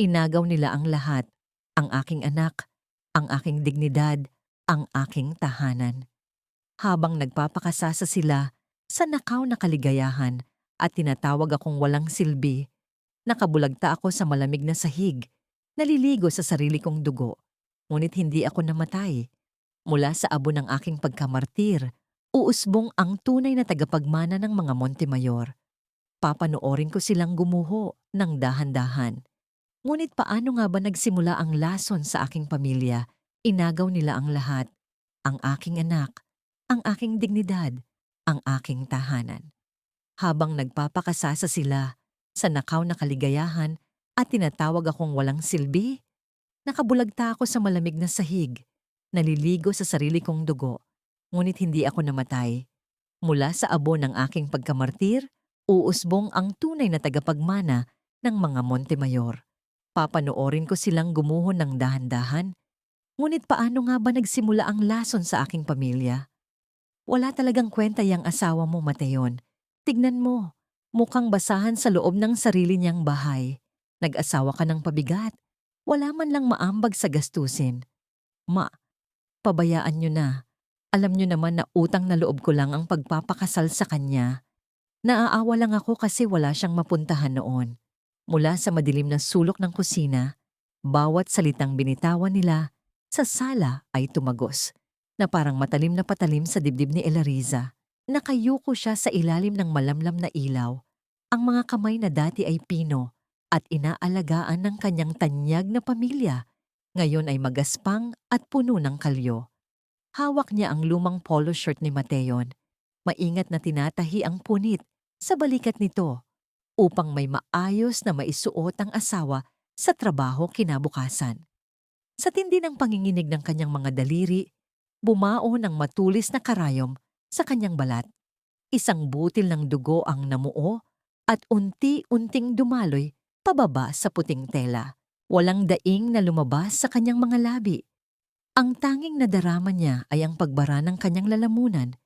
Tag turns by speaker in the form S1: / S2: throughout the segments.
S1: Inagaw nila ang lahat, ang aking anak, ang aking dignidad, ang aking tahanan. Habang nagpapakasasa sila sa nakaw na kaligayahan at tinatawag akong walang silbi, nakabulagta ako sa malamig na sahig, naliligo sa sarili kong dugo. Ngunit hindi ako namatay. Mula sa abo ng aking pagkamartir, uusbong ang tunay na tagapagmana ng mga Montemayor. Papanoorin ko silang gumuho ng dahan-dahan. Ngunit paano nga ba nagsimula ang lason sa aking pamilya? Inagaw nila ang lahat, ang aking anak, ang aking dignidad, ang aking tahanan. Habang nagpapakasasa sila sa nakaw na kaligayahan at tinatawag akong walang silbi, nakabulagta ako sa malamig na sahig, naliligo sa sarili kong dugo, ngunit hindi ako namatay. Mula sa abo ng aking pagkamartir, uusbong ang tunay na tagapagmana ng mga Montemayor. Papanoorin ko silang gumuho ng dahan-dahan. Ngunit paano nga ba nagsimula ang lason sa aking pamilya? Wala talagang kwenta yang asawa mo, Mateon. Tignan mo, mukhang basahan sa loob ng sarili niyang bahay. Nag-asawa ka ng pabigat. Wala man lang maambag sa gastusin. Ma, pabayaan niyo na. Alam niyo naman na utang na loob ko lang ang pagpapakasal sa kanya. Naaawa lang ako kasi wala siyang mapuntahan noon. Mula sa madilim na sulok ng kusina, bawat salitang binitawan nila sa sala ay tumagos, na parang matalim na patalim sa dibdib ni Elariza. Nakayuko siya sa ilalim ng malamlam na ilaw. Ang mga kamay na dati ay pino at inaalagaan ng kanyang tanyag na pamilya, ngayon ay magaspang at puno ng kalyo. Hawak niya ang lumang polo shirt ni Mateon. Maingat na tinatahi ang punit sa balikat nito upang may maayos na maisuot ang asawa sa trabaho kinabukasan. Sa tindi ng panginginig ng kanyang mga daliri, bumao ng matulis na karayom sa kanyang balat. Isang butil ng dugo ang namuo at unti-unting dumaloy pababa sa puting tela. Walang daing na lumabas sa kanyang mga labi. Ang tanging nadarama niya ay ang pagbara ng kanyang lalamunan,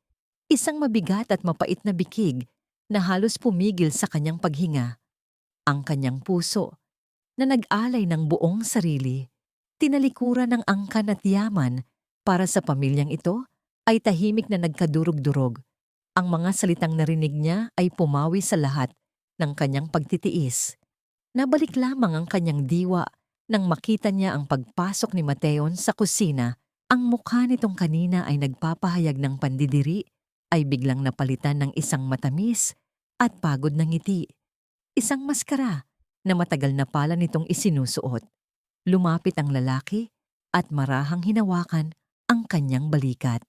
S1: isang mabigat at mapait na bikig na halos pumigil sa kanyang paghinga. Ang kanyang puso, na nag-alay ng buong sarili, tinalikuran ng angkan at yaman para sa pamilyang ito, ay tahimik na nagkadurog-durog. Ang mga salitang narinig niya ay pumawi sa lahat ng kanyang pagtitiis. Nabalik lamang ang kanyang diwa nang makita niya ang pagpasok ni Mateon sa kusina. Ang mukha nitong kanina ay nagpapahayag ng pandidiri ay biglang napalitan ng isang matamis at pagod na ngiti. Isang maskara na matagal na pala nitong isinusuot. Lumapit ang lalaki at marahang hinawakan ang kanyang balikat.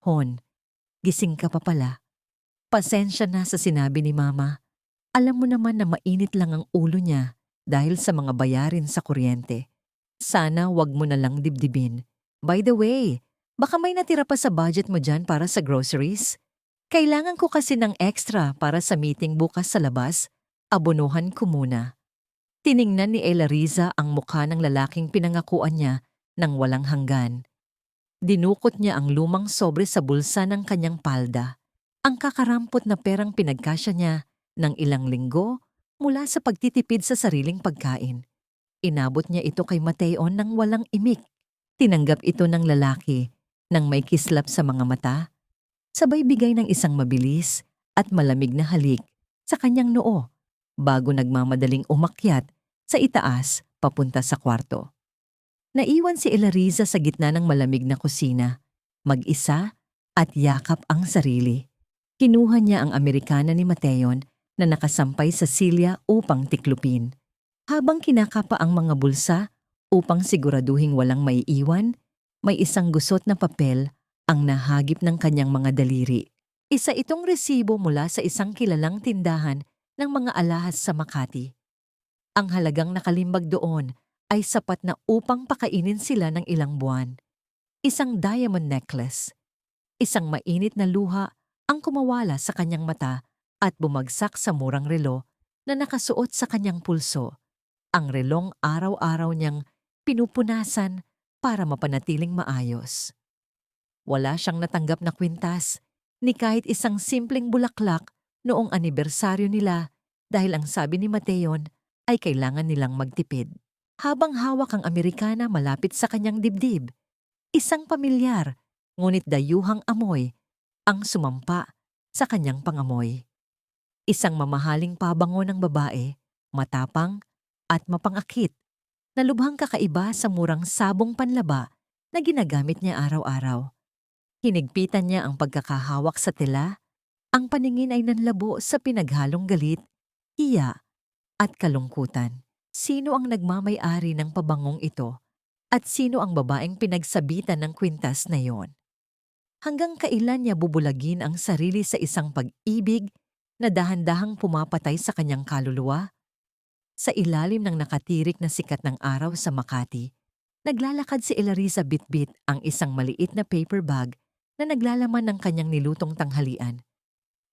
S1: Hon, gising ka pa pala. Pasensya na sa sinabi ni Mama. Alam mo naman na mainit lang ang ulo niya dahil sa mga bayarin sa kuryente. Sana wag mo na lang dibdibin. By the way, baka may natira pa sa budget mo dyan para sa groceries? Kailangan ko kasi ng extra para sa meeting bukas sa labas. Abonuhan ko muna. Tiningnan ni Elariza ang mukha ng lalaking pinangakuan niya ng walang hanggan. Dinukot niya ang lumang sobre sa bulsa ng kanyang palda. Ang kakarampot na perang pinagkasya niya ng ilang linggo mula sa pagtitipid sa sariling pagkain. Inabot niya ito kay Mateon ng walang imik. Tinanggap ito ng lalaki nang may kislap sa mga mata, sabay bigay ng isang mabilis at malamig na halik sa kanyang noo bago nagmamadaling umakyat sa itaas papunta sa kwarto. Naiwan si Elariza sa gitna ng malamig na kusina, mag-isa at yakap ang sarili. Kinuha niya ang Amerikana ni Mateon na nakasampay sa silya upang tiklupin. Habang kinakapa ang mga bulsa upang siguraduhing walang maiiwan, may isang gusot na papel ang nahagip ng kanyang mga daliri. Isa itong resibo mula sa isang kilalang tindahan ng mga alahas sa Makati. Ang halagang nakalimbag doon ay sapat na upang pakainin sila ng ilang buwan. Isang diamond necklace. Isang mainit na luha ang kumawala sa kanyang mata at bumagsak sa murang relo na nakasuot sa kanyang pulso. Ang relong araw-araw niyang pinupunasan para mapanatiling maayos. Wala siyang natanggap na kwintas ni kahit isang simpleng bulaklak noong anibersaryo nila dahil ang sabi ni Mateon ay kailangan nilang magtipid. habang hawak ang Amerikana malapit sa kanyang dibdib. Isang pamilyar, ngunit dayuhang amoy ang sumampa sa kanyang pangamoy. Isang mamahaling pabango ng babae, matapang at mapangakit, na lubhang kakaiba sa murang sabong panlaba na ginagamit niya araw-araw. Hinigpitan niya ang pagkakahawak sa tela, ang paningin ay nanlabo sa pinaghalong galit, hiya at kalungkutan. Sino ang nagmamay-ari ng pabangong ito at sino ang babaeng pinagsabitan ng kwintas na yon? Hanggang kailan niya bubulagin ang sarili sa isang pag-ibig na dahan-dahang pumapatay sa kanyang kaluluwa? Sa ilalim ng nakatirik na sikat ng araw sa Makati, naglalakad si Elariza bitbit ang isang maliit na paper bag na naglalaman ng kanyang nilutong tanghalian.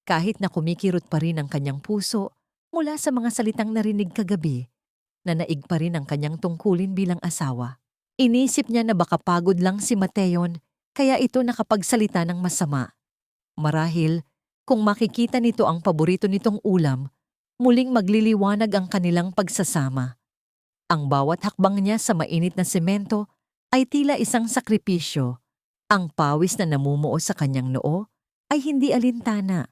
S1: Kahit na kumikirot pa rin ang kanyang puso mula sa mga salitang narinig kagabi, nanaig pa rin ang kanyang tungkulin bilang asawa. Inisip niya na baka pagod lang si Mateon kaya ito nakapagsalita ng masama. Marahil, kung makikita nito ang paborito nitong ulam, muling magliliwanag ang kanilang pagsasama. Ang bawat hakbang niya sa mainit na semento ay tila isang sakripisyo. Ang pawis na namumuo sa kanyang noo ay hindi alintana,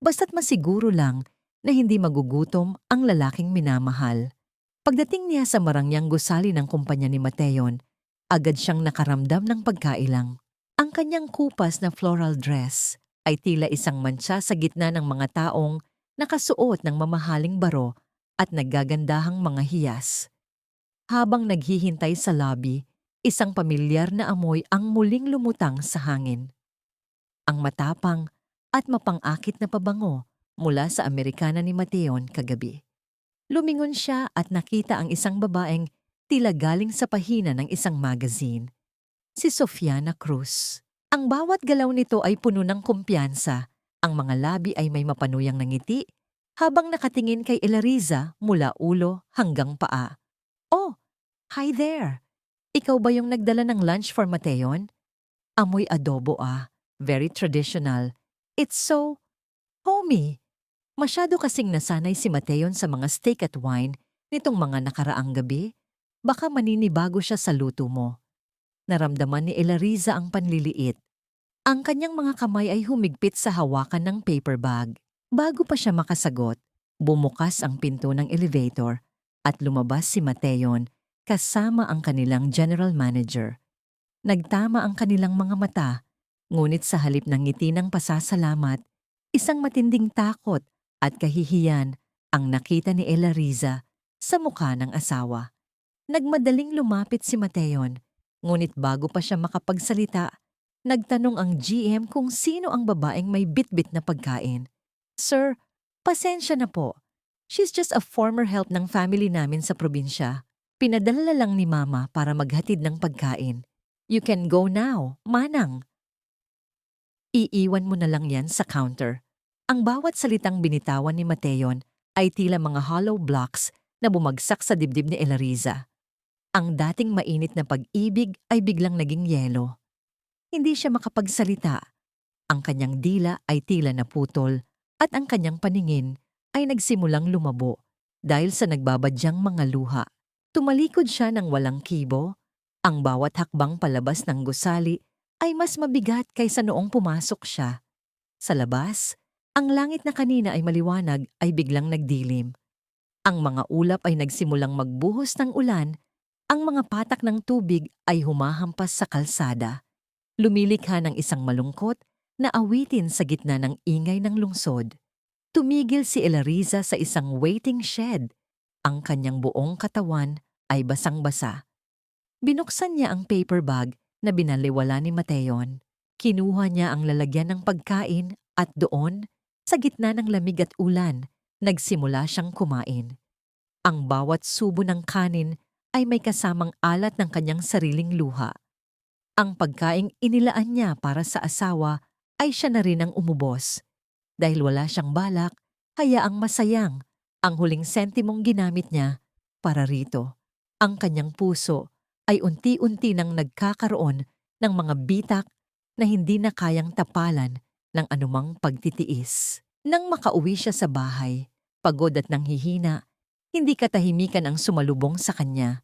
S1: basta't masiguro lang na hindi magugutom ang lalaking minamahal. Pagdating niya sa marangyang gusali ng kumpanya ni Mateon, agad siyang nakaramdam ng pagkailang. Ang kanyang kupas na floral dress ay tila isang mantsa sa gitna ng mga taong nakasuot ng mamahaling baro at naggagandahang mga hiyas. Habang naghihintay sa lobby, isang pamilyar na amoy ang muling lumutang sa hangin. Ang matapang at mapangakit na pabango mula sa Amerikana ni Mateon kagabi. Lumingon siya at nakita ang isang babaeng tila galing sa pahina ng isang magazine. Si Sofiana Cruz. Ang bawat galaw nito ay puno ng kumpiyansa. Ang mga labi ay may mapanuyang ngiti habang nakatingin kay Elariza mula ulo hanggang paa. "Oh, hi there! Ikaw ba yung nagdala ng lunch for Mateon? Amoy adobo ah. Very traditional. It's so homey." Masyado kasing nasanay si Mateon sa mga steak at wine nitong mga nakaraang gabi. Baka maninibago siya sa luto mo. Naramdaman ni Elariza ang panliliit. Ang kanyang mga kamay ay humigpit sa hawakan ng paper bag. Bago pa siya makasagot, bumukas ang pinto ng elevator at lumabas si Mateon kasama ang kanilang general manager. Nagtama ang kanilang mga mata, ngunit sa halip ng ngiti ng pasasalamat, isang matinding takot at kahihiyan ang nakita ni Elariza sa mukha ng asawa. Nagmadaling lumapit si Mateon, ngunit bago pa siya makapagsalita, nagtanong ang GM kung sino ang babaeng may bitbit na pagkain. "Sir, pasensya na po. She's just a former help ng family namin sa probinsya. Pinadala lang ni Mama para maghatid ng pagkain. You can go now, Manang." Iiwan mo na lang yan sa counter. Ang bawat salitang binitawan ni Mateon ay tila mga hollow blocks na bumagsak sa dibdib ni Elariza. Ang dating mainit na pag-ibig ay biglang naging yelo. Hindi siya makapagsalita. Ang kanyang dila ay tila naputol at ang kanyang paningin ay nagsimulang lumabo dahil sa nagbabadyang mga luha. Tumalikod siya ng walang kibo. Ang bawat hakbang palabas ng gusali ay mas mabigat kaysa noong pumasok siya. Sa labas, ang langit na kanina ay maliwanag ay biglang nagdilim. Ang mga ulap ay nagsimulang magbuhos ng ulan. Ang mga patak ng tubig ay humahampas sa kalsada. Lumilikha ng isang malungkot na awitin sa gitna ng ingay ng lungsod. Tumigil si Elariza sa isang waiting shed. Ang kanyang buong katawan ay basang-basa. Binuksan niya ang paper bag na binaliwala ni Mateon. Kinuha niya ang lalagyan ng pagkain at doon, sa gitna ng lamig at ulan, nagsimula siyang kumain. Ang bawat subo ng kanin ay may kasamang alat ng kanyang sariling luha. Ang pagkaing inilaan niya para sa asawa ay siya na rin ang umubos. Dahil wala siyang balak, hayaang masayang ang huling sentimong ginamit niya para rito. Ang kanyang puso ay unti-unti nang nagkakaroon ng mga bitak na hindi na kayang tapalan ng anumang pagtitiis. Nang makauwi siya sa bahay, pagod at nanghihina, hindi katahimikan ang sumalubong sa kanya.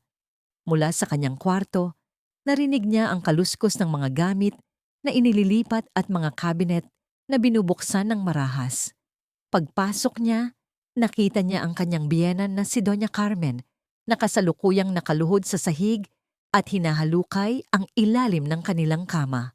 S1: Mula sa kanyang kwarto, narinig niya ang kaluskos ng mga gamit na inililipat at mga kabinet na binubuksan ng marahas. Pagpasok niya, nakita niya ang kanyang biyenan na si Doña Carmen na kasalukuyang nakaluhod sa sahig at hinahalukay ang ilalim ng kanilang kama.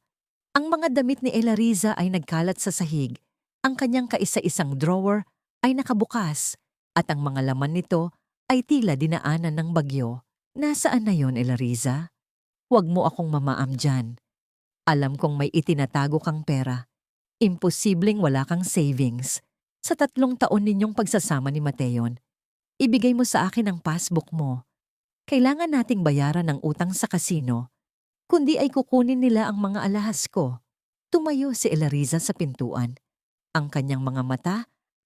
S1: Ang mga damit ni Elariza ay nagkalat sa sahig. Ang kanyang kaisa-isang drawer ay nakabukas at ang mga laman nito ay tila dinaanan ng bagyo. Nasaan na yon, Elariza? Huwag mo akong mamaam dyan. Alam kong may itinatago kang pera. Imposibleng wala kang savings. Sa 3 taon ninyong pagsasama ni Mateon, ibigay mo sa akin ang passbook mo. Kailangan nating bayaran ang utang sa kasino, kundi ay kukunin nila ang mga alahas ko. Tumayo si Elariza sa pintuan. Ang kanyang mga mata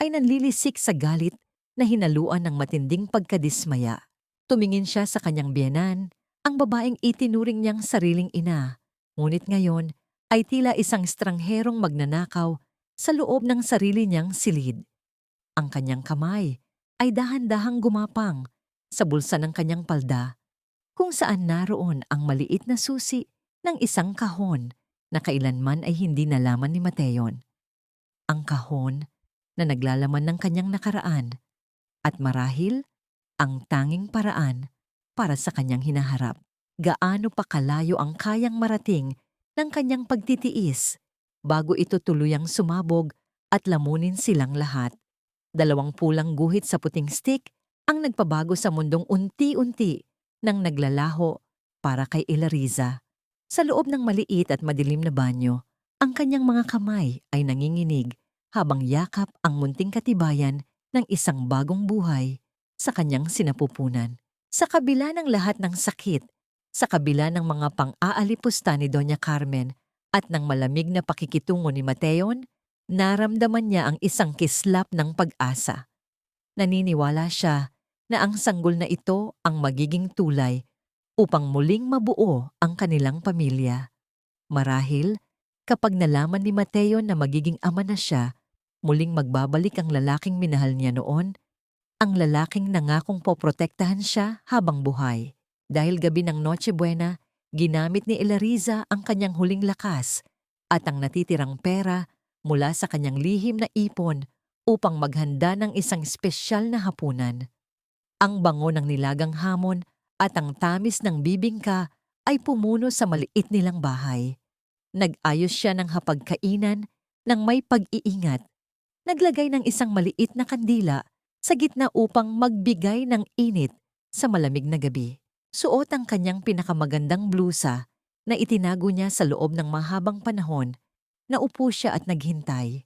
S1: ay nanlilisik sa galit na hinaluan ng matinding pagkadismaya. Tumingin siya sa kanyang biyenan, ang babaeng itinuring niyang sariling ina. Ngunit ngayon ay tila isang estrangherong magnanakaw sa loob ng sarili niyang silid. Ang kanyang kamay ay dahan-dahang gumapang sa bulsa ng kanyang palda, kung saan naroon ang maliit na susi ng isang kahon na kailanman ay hindi nalaman ni Mateon. Ang kahon na naglalaman ng kanyang nakaraan at marahil ang tanging paraan para sa kanyang hinaharap. Gaano pa kalayo ang kayang marating ng kanyang pagtitiis bago ito tuluyang sumabog at lamunin silang lahat. 2 pulang guhit sa puting stick ang nagpabago sa mundong unti-unti nang naglalaho para kay Elariza. Sa loob ng maliit at madilim na banyo, ang kanyang mga kamay ay nanginginig habang yakap ang munting katibayan ng isang bagong buhay sa kanyang sinapupunan. Sa kabila ng lahat ng sakit, sa kabila ng mga pang-aalipusta ni Doña Carmen at ng malamig na pakikitungo ni Mateon, naramdaman niya ang isang kislap ng pag-asa. Naniniwala siya na ang sanggol na ito ang magiging tulay upang muling mabuo ang kanilang pamilya. Marahil, kapag nalaman ni Mateon na magiging ama na siya, muling magbabalik ang lalaking minahal niya noon, ang lalaking nangakong poprotektahan siya habang buhay. Dahil gabi ng Noche Buena, ginamit ni Elariza ang kanyang huling lakas at ang natitirang pera mula sa kanyang lihim na ipon upang maghanda ng isang espesyal na hapunan. Ang bango ng nilagang hamon at ang tamis ng bibingka ay pumuno sa maliit nilang bahay. Nag-ayos siya ng hapagkainan ng may pag-iingat. Naglagay ng isang maliit na kandila sa gitna upang magbigay ng init sa malamig na gabi. Suot ang kanyang pinakamagandang blusa na itinago niya sa loob ng mahabang panahon. Naupo siya at naghintay.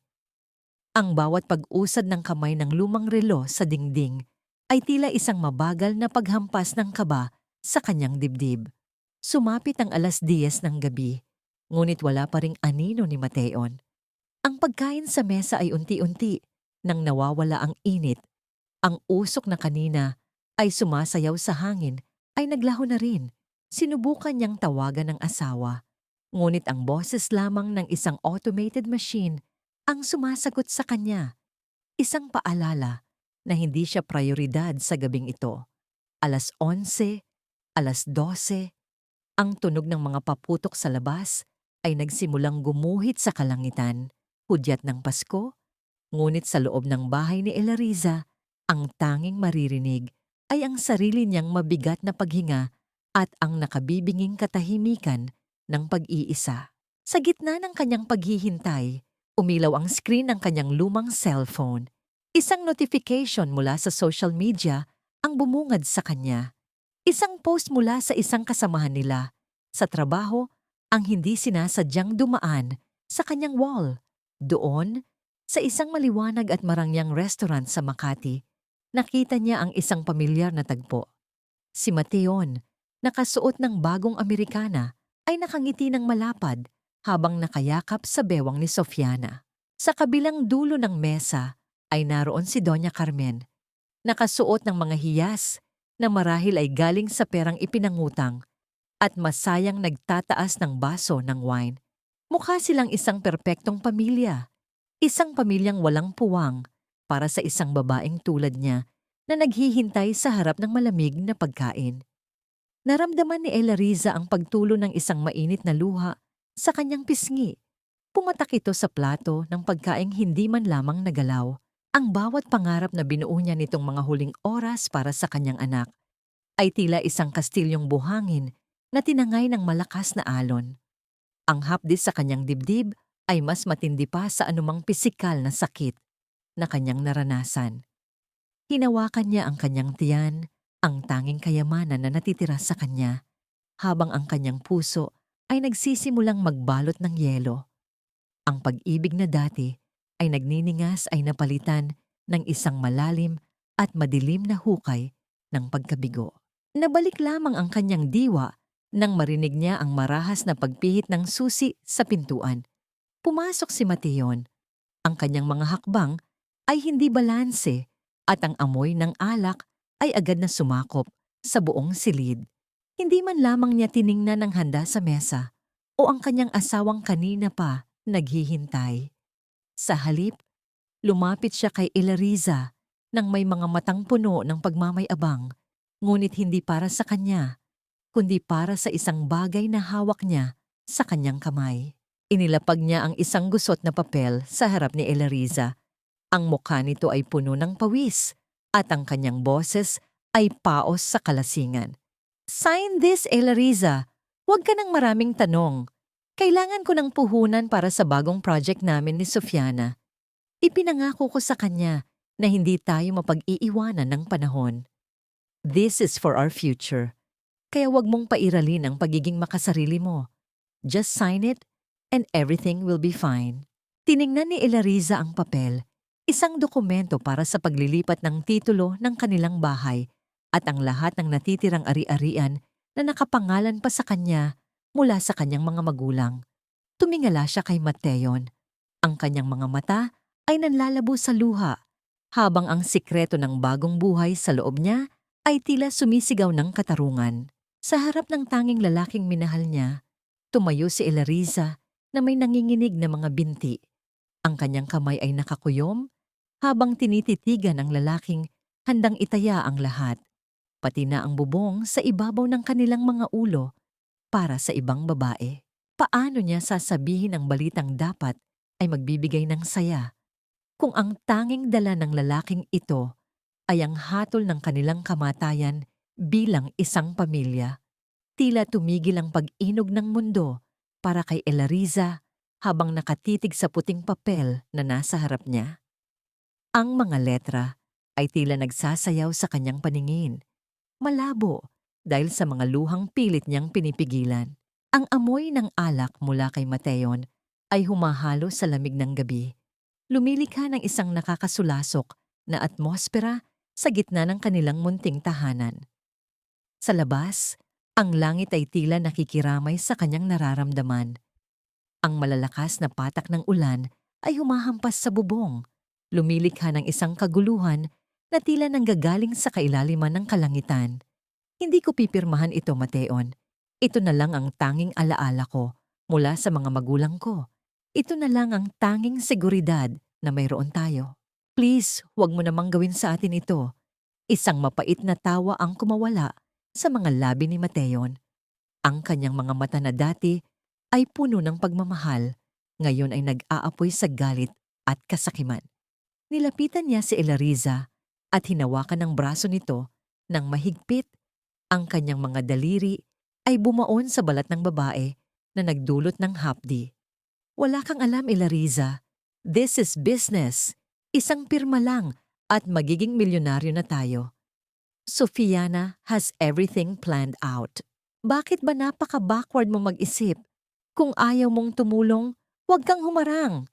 S1: Ang bawat pag-usad ng kamay ng lumang relo sa dingding ay tila isang mabagal na paghampas ng kaba sa kanyang dibdib. Sumapit ang 10:00 ng gabi, ngunit wala pa ring anino ni Mateon. Ang pagkain sa mesa ay unti-unti nang nawawala ang init. Ang usok na kanina ay sumasayaw sa hangin ay naglaho na rin. Sinubukan niyang tawagan ng asawa, ngunit ang boses lamang ng isang automated machine ang sumasagot sa kanya. Isang paalala na hindi siya prioridad sa gabing ito. 11:00, 12:00, ang tunog ng mga paputok sa labas ay nagsimulang gumuhit sa kalangitan. Hudyat ng Pasko, ngunit sa loob ng bahay ni Elariza, ang tanging maririnig ay ang sarili niyang mabigat na paghinga at ang nakabibinging katahimikan ng pag-iisa. Sa gitna ng kanyang paghihintay, umilaw ang screen ng kanyang lumang cellphone. Isang notification mula sa social media ang bumungad sa kanya. Isang post mula sa isang kasamahan nila sa trabaho ang hindi sinasadyang dumaan sa kanyang wall. Doon, sa isang maliwanag at marangyang restaurant sa Makati, nakita niya ang isang pamilyar na tagpo. Si Mateon, nakasuot ng bagong Amerikana, ay nakangiti ng malapad habang nakayakap sa bewang ni Sofiana. Sa kabilang dulo ng mesa ay naroon si Doña Carmen, nakasuot ng mga hiyas na marahil ay galing sa perang ipinangutang at masayang nagtataas ng baso ng wine. Mukha silang isang perpektong pamilya, isang pamilyang walang puwang para sa isang babaeng tulad niya na naghihintay sa harap ng malamig na pagkain. Naramdaman ni Elariza ang pagtulo ng isang mainit na luha sa kanyang pisngi. Pumatak ito sa plato ng pagkaing hindi man lamang nagalaw. Ang bawat pangarap na binuo niya nitong mga huling oras para sa kanyang anak ay tila isang kastilyong buhangin na tinangay ng malakas na alon. Ang hapdi sa kanyang dibdib ay mas matindi pa sa anumang pisikal na sakit na kanyang naranasan. Hinawakan niya ang kanyang tiyan, ang tanging kayamanan na natitira sa kanya, habang ang kanyang puso ay nagsisimulang magbalot ng yelo. Ang pag-ibig na dati ay nagniningas ay napalitan ng isang malalim at madilim na hukay ng pagkabigo. Nabalik lamang ang kanyang diwa nang marinig niya ang marahas na pagpihit ng susi sa pintuan. Pumasok si Mateon. Ang kanyang mga hakbang ay hindi balanse at ang amoy ng alak ay agad na sumakop sa buong silid. Hindi man lamang niya tiningnan ang handa sa mesa o ang kanyang asawang kanina pa naghihintay. Sa halip, lumapit siya kay Elariza nang may mga matang puno ng pagmamayabang, ngunit hindi para sa kanya, kundi para sa isang bagay na hawak niya sa kanyang kamay. Inilapag niya ang isang gusot na papel sa harap ni Elariza. Ang mukha nito ay puno ng pawis at ang kanyang boses ay paos sa kalasingan. "Sign this, Elariza. Huwag ka ng maraming tanong. Kailangan ko ng puhunan para sa bagong project namin ni Sofiana. Ipinangako ko sa kanya na hindi tayo mapag-iiwanan ng panahon. This is for our future. Kaya huwag mong pairalin ang pagiging makasarili mo. Just sign it and everything will be fine." Tiningnan ni Elariza ang papel, isang dokumento para sa paglilipat ng titulo ng kanilang bahay at ang lahat ng natitirang ari-arian na nakapangalan pa sa kanya mula sa kanyang mga magulang. Tumingala siya kay Mateon. Ang kanyang mga mata ay nanlalabo sa luha, habang ang sikreto ng bagong buhay sa loob niya ay tila sumisigaw ng katarungan. Sa harap ng tanging lalaking minahal niya, tumayo si Elariza na may nanginginig na mga binti. Ang kanyang kamay ay nakakuyom habang tinititigan ang lalaking handang itaya ang lahat, pati na ang bubong sa ibabaw ng kanilang mga ulo para sa ibang babae. Paano niya sasabihin ang balitang dapat ay magbibigay ng saya kung ang tanging dala ng lalaking ito ay ang hatol ng kanilang kamatayan bilang isang pamilya? Tila tumigil ang pag-inog ng mundo para kay Elariza habang nakatitig sa puting papel na nasa harap niya. Ang mga letra ay tila nagsasayaw sa kanyang paningin. Malabo dahil sa mga luhang pilit niyang pinipigilan. Ang amoy ng alak mula kay Mateon ay humahalo sa lamig ng gabi. Lumilikha ng isang nakakasulasok na atmosfera sa gitna ng kanilang munting tahanan. Sa labas, ang langit ay tila nakikiramay sa kanyang nararamdaman. Ang malalakas na patak ng ulan ay humahampas sa bubong, lumilikha ng isang kaguluhan na tila nanggagaling sa kailaliman ng kalangitan. Hindi ko pipirmahan ito, Mateon. Ito na lang ang tanging alaala ko mula sa mga magulang ko. Ito na lang ang tanging seguridad na mayroon tayo. Please, huwag mo namang gawin sa atin ito. Isang mapait na tawa ang kumawala sa mga labi ni Mateon. Ang kanyang mga mata na dati ay puno ng pagmamahal, ngayon ay nag-aapoy sa galit at kasakiman. Nilapitan niya si Elariza at hinawakan ang braso nito ng mahigpit. Ang kanyang mga daliri ay bumaon sa balat ng babae na nagdulot ng hapdi. "Wala kang alam, Elariza. This is business. Isang pirma lang at magiging milyonaryo na tayo. Sofiana has everything planned out. Bakit ba napaka-backward mo mag-isip? Kung ayaw mong tumulong, huwag kang humarang.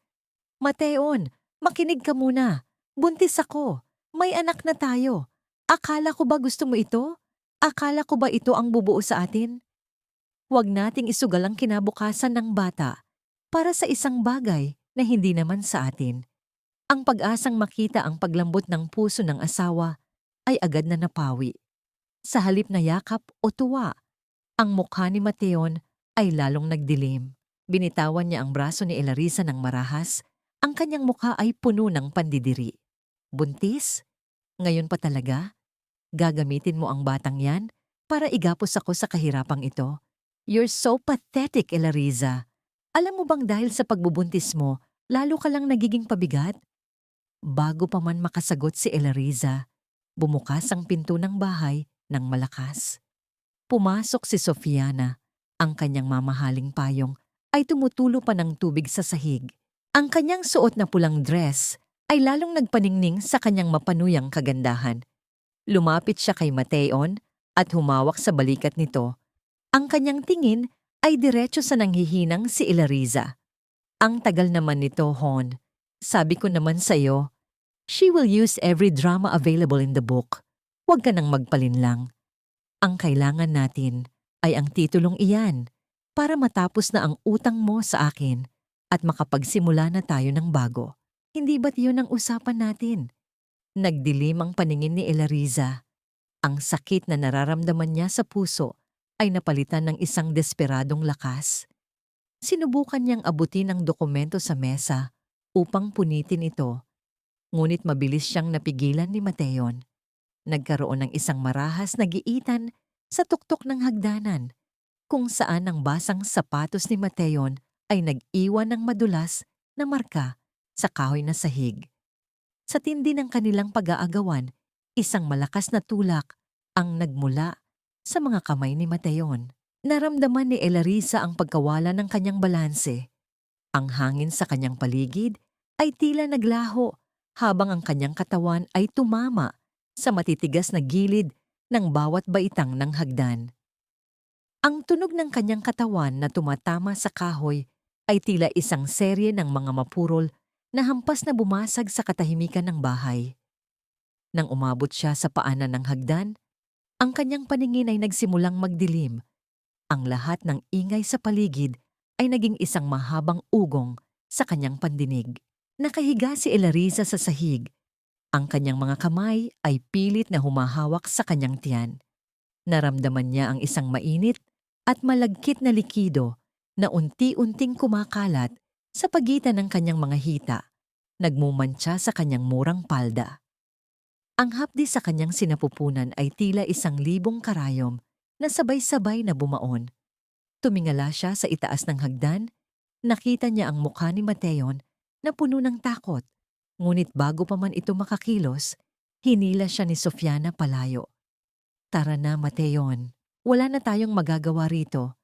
S1: Mateon, makinig ka muna. Buntis ako. May anak na tayo. Akala ko ba gusto mo ito? Akala ko ba ito ang bubuo sa atin? Huwag nating isugal ang kinabukasan ng bata para sa isang bagay na hindi naman sa atin." Ang pag-asang makita ang paglambot ng puso ng asawa ay agad na napawi. Sa halip na yakap o tuwa, ang mukha ni Mateon ay lalong nagdilim. Binitawan niya ang braso ni Elariza ng marahas. Ang kanyang mukha ay puno ng pandidiri. "Buntis? Ngayon pa talaga? Gagamitin mo ang batang yan para igapos ako sa kahirapang ito. You're so pathetic, Elariza. Alam mo bang dahil sa pagbubuntis mo, lalo ka lang nagiging pabigat? Bago pa man makasagot si Elariza, bumukas ang pinto ng bahay ng malakas. Pumasok si Sofiana. Ang kanyang mamahaling payong ay tumutulo pa ng tubig sa sahig. Ang kanyang suot na pulang dress ay lalong nagpaningning sa kanyang mapanuyang kagandahan. Lumapit siya kay Mateon at humawak sa balikat nito. Ang kanyang tingin ay diretso sa nanghihinang si Elariza. Ang tagal naman nito, Hon. Sabi ko naman sa'yo, she will use every drama available in the book. Huwag ka nang magpalinlang. Ang kailangan natin ay ang titulong iyan para matapos na ang utang mo sa akin at makapagsimula na tayo ng bago. Hindi ba't yun ang usapan natin? Nagdilim ang paningin ni Elariza. Ang sakit na nararamdaman niya sa puso ay napalitan ng isang desperadong lakas. Sinubukan niyang abutin ang dokumento sa mesa upang punitin ito. Ngunit mabilis siyang napigilan ni Mateon. Nagkaroon ng isang marahas na giitan sa tuktok ng hagdanan, kung saan ang basang sapatos ni Mateon ay nag-iwan ng madulas na marka sa kahoy na sahig. Sa tindi ng kanilang pag-aagawan, isang malakas na tulak ang nagmula sa mga kamay ni Mateon. Naramdaman ni Elariza ang pagkawala ng kanyang balanse. Ang hangin sa kanyang paligid ay tila naglaho habang ang kanyang katawan ay tumama sa matitigas na gilid ng bawat baitang ng hagdan. Ang tunog ng kanyang katawan na tumatama sa kahoy ay tila isang serye ng mga mapurol na hampas na bumasag sa katahimikan ng bahay. Nang umabot siya sa paanan ng hagdan, ang kanyang paningin ay nagsimulang magdilim. Ang lahat ng ingay sa paligid ay naging isang mahabang ugong sa kanyang pandinig. Nakahiga si Elariza sa sahig. Ang kanyang mga kamay ay pilit na humahawak sa kanyang tiyan. Naramdaman niya ang isang mainit at malagkit na likido na unti-unting kumakalat sa pagitan ng kanyang mga hita, nagmumantsa sa kanyang murang palda. Ang hapdi sa kanyang sinapupunan ay tila 1,000 karayom na sabay-sabay na bumaon. Tumingala siya sa itaas ng hagdan, nakita niya ang mukha ni Mateon na puno ng takot. Ngunit bago pa man ito makakilos, hinila siya ni Sofiana palayo. Tara na, Mateon. Wala na tayong magagawa rito.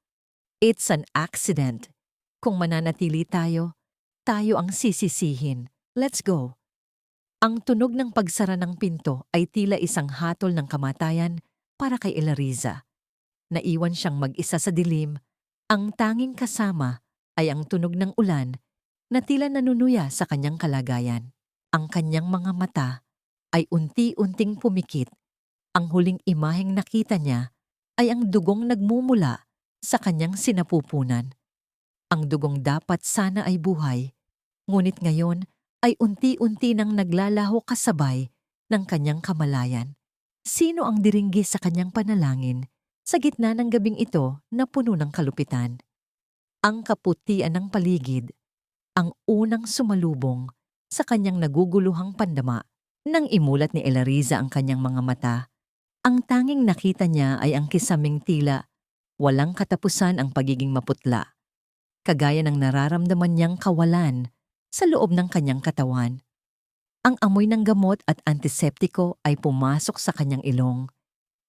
S1: It's an accident. Kung mananatili tayo, tayo ang sisisihin. Let's go. Ang tunog ng pagsara ng pinto ay tila isang hatol ng kamatayan para kay Elariza. Naiwan siyang mag-isa sa dilim. Ang tanging kasama ay ang tunog ng ulan na tila nanunuya sa kanyang kalagayan. Ang kanyang mga mata ay unti-unting pumikit. Ang huling imaheng nakita niya ay ang dugong nagmumula sa kanyang sinapupunan. Ang dugong dapat sana ay buhay, ngunit ngayon ay unti-unti nang naglalaho kasabay ng kanyang kamalayan. Sino ang diringgi sa kanyang panalangin sa gitna ng gabing ito na puno ng kalupitan? Ang kaputian ng paligid, ang unang sumalubong sa kanyang naguguluhang pandama. Nang imulat ni Elariza ang kanyang mga mata, ang tanging nakita niya ay ang kisaming tila walang katapusan ang pagiging maputla, kagaya ng nararamdaman niyang kawalan sa loob ng kanyang katawan. Ang amoy ng gamot at antiseptiko ay pumasok sa kanyang ilong.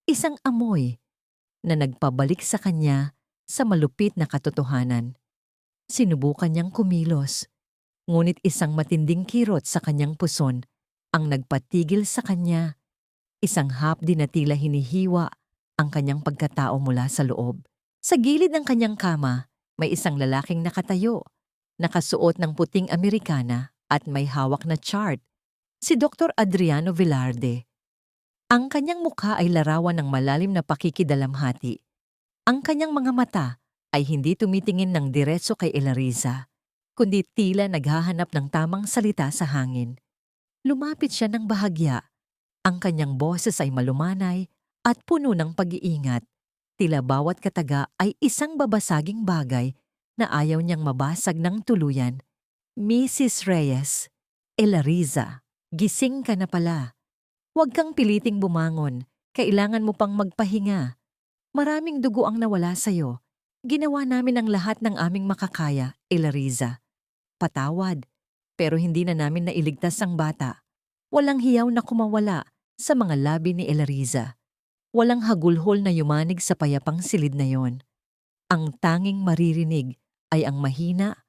S1: Isang amoy na nagpabalik sa kanya sa malupit na katotohanan. Sinubukan niyang kumilos, ngunit isang matinding kirot sa kanyang puson ang nagpatigil sa kanya. Isang hapdi na tila hinihiwa ang kanyang pagkatao mula sa loob. Sa gilid ng kanyang kama, may isang lalaking nakatayo, nakasuot ng puting Amerikana at may hawak na chart. Si Dr. Adriano Velarde. Ang kanyang mukha ay larawan ng malalim na pakikidalamhati. Ang kanyang mga mata ay hindi tumitingin ng diretso kay Elariza, kundi tila naghahanap ng tamang salita sa hangin. Lumapit siya ng bahagya. Ang kanyang boses ay malumanay at puno ng pag-iingat. Tila bawat kataga ay isang babasaging bagay na ayaw niyang mabasag ng tuluyan. Mrs. Reyes, Elariza, gising ka na pala. Huwag kang piliting bumangon. Kailangan mo pang magpahinga. Maraming dugo ang nawala sa'yo. Ginawa namin ang lahat ng aming makakaya, Elariza. Patawad, pero hindi na namin nailigtas ang bata. Walang hiyaw na kumawala sa mga labi ni Elariza. Walang hagulhol na yumanig sa payapang silid na yon. Ang tanging maririnig ay ang mahina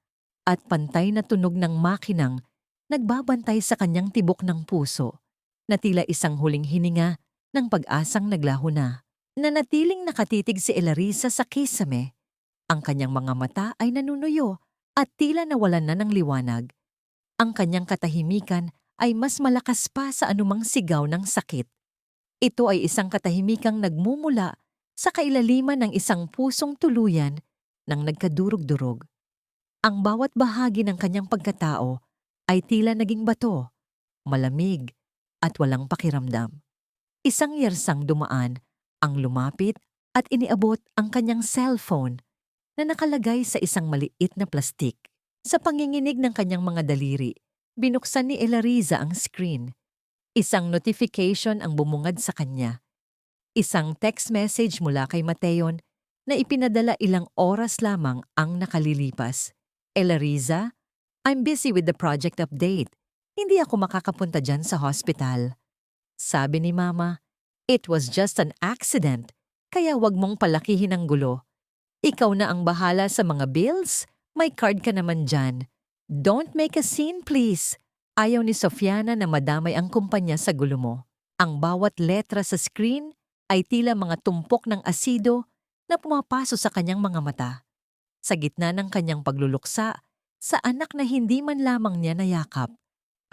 S1: at pantay na tunog ng makinang nagbabantay sa kanyang tibok ng puso na tila isang huling hininga ng pag-asang naglaho na. Nanatiling nakatitig si Elariza sa kisame. Ang kanyang mga mata ay nanunuyo at tila nawalan na ng liwanag. Ang kanyang katahimikan ay mas malakas pa sa anumang sigaw ng sakit. Ito ay isang katahimikang nagmumula sa kailaliman ng isang pusong tuluyan ng nagkadurog-durog. Ang bawat bahagi ng kanyang pagkatao ay tila naging bato, malamig at walang pakiramdam. Isang yersang dumaan ang lumapit at iniabot ang kanyang cellphone na nakalagay sa isang maliit na plastik. Sa panginginig ng kanyang mga daliri, binuksan ni Elariza ang screen. Isang notification ang bumungad sa kanya. Isang text message mula kay Mateon na ipinadala ilang oras lamang ang nakalilipas. Elariza, I'm busy with the project update. Hindi ako makakapunta dyan sa hospital. Sabi ni Mama, it was just an accident, kaya wag mong palakihin ang gulo. Ikaw na ang bahala sa mga bills, may card ka naman dyan. Don't make a scene please. Ayaw ni Sofiana na madamay ang kumpanya sa gulo mo. Ang bawat letra sa screen ay tila mga tumpok ng asido na pumapaso sa kanyang mga mata. Sa gitna ng kanyang pagluluksa, sa anak na hindi man lamang niya nayakap,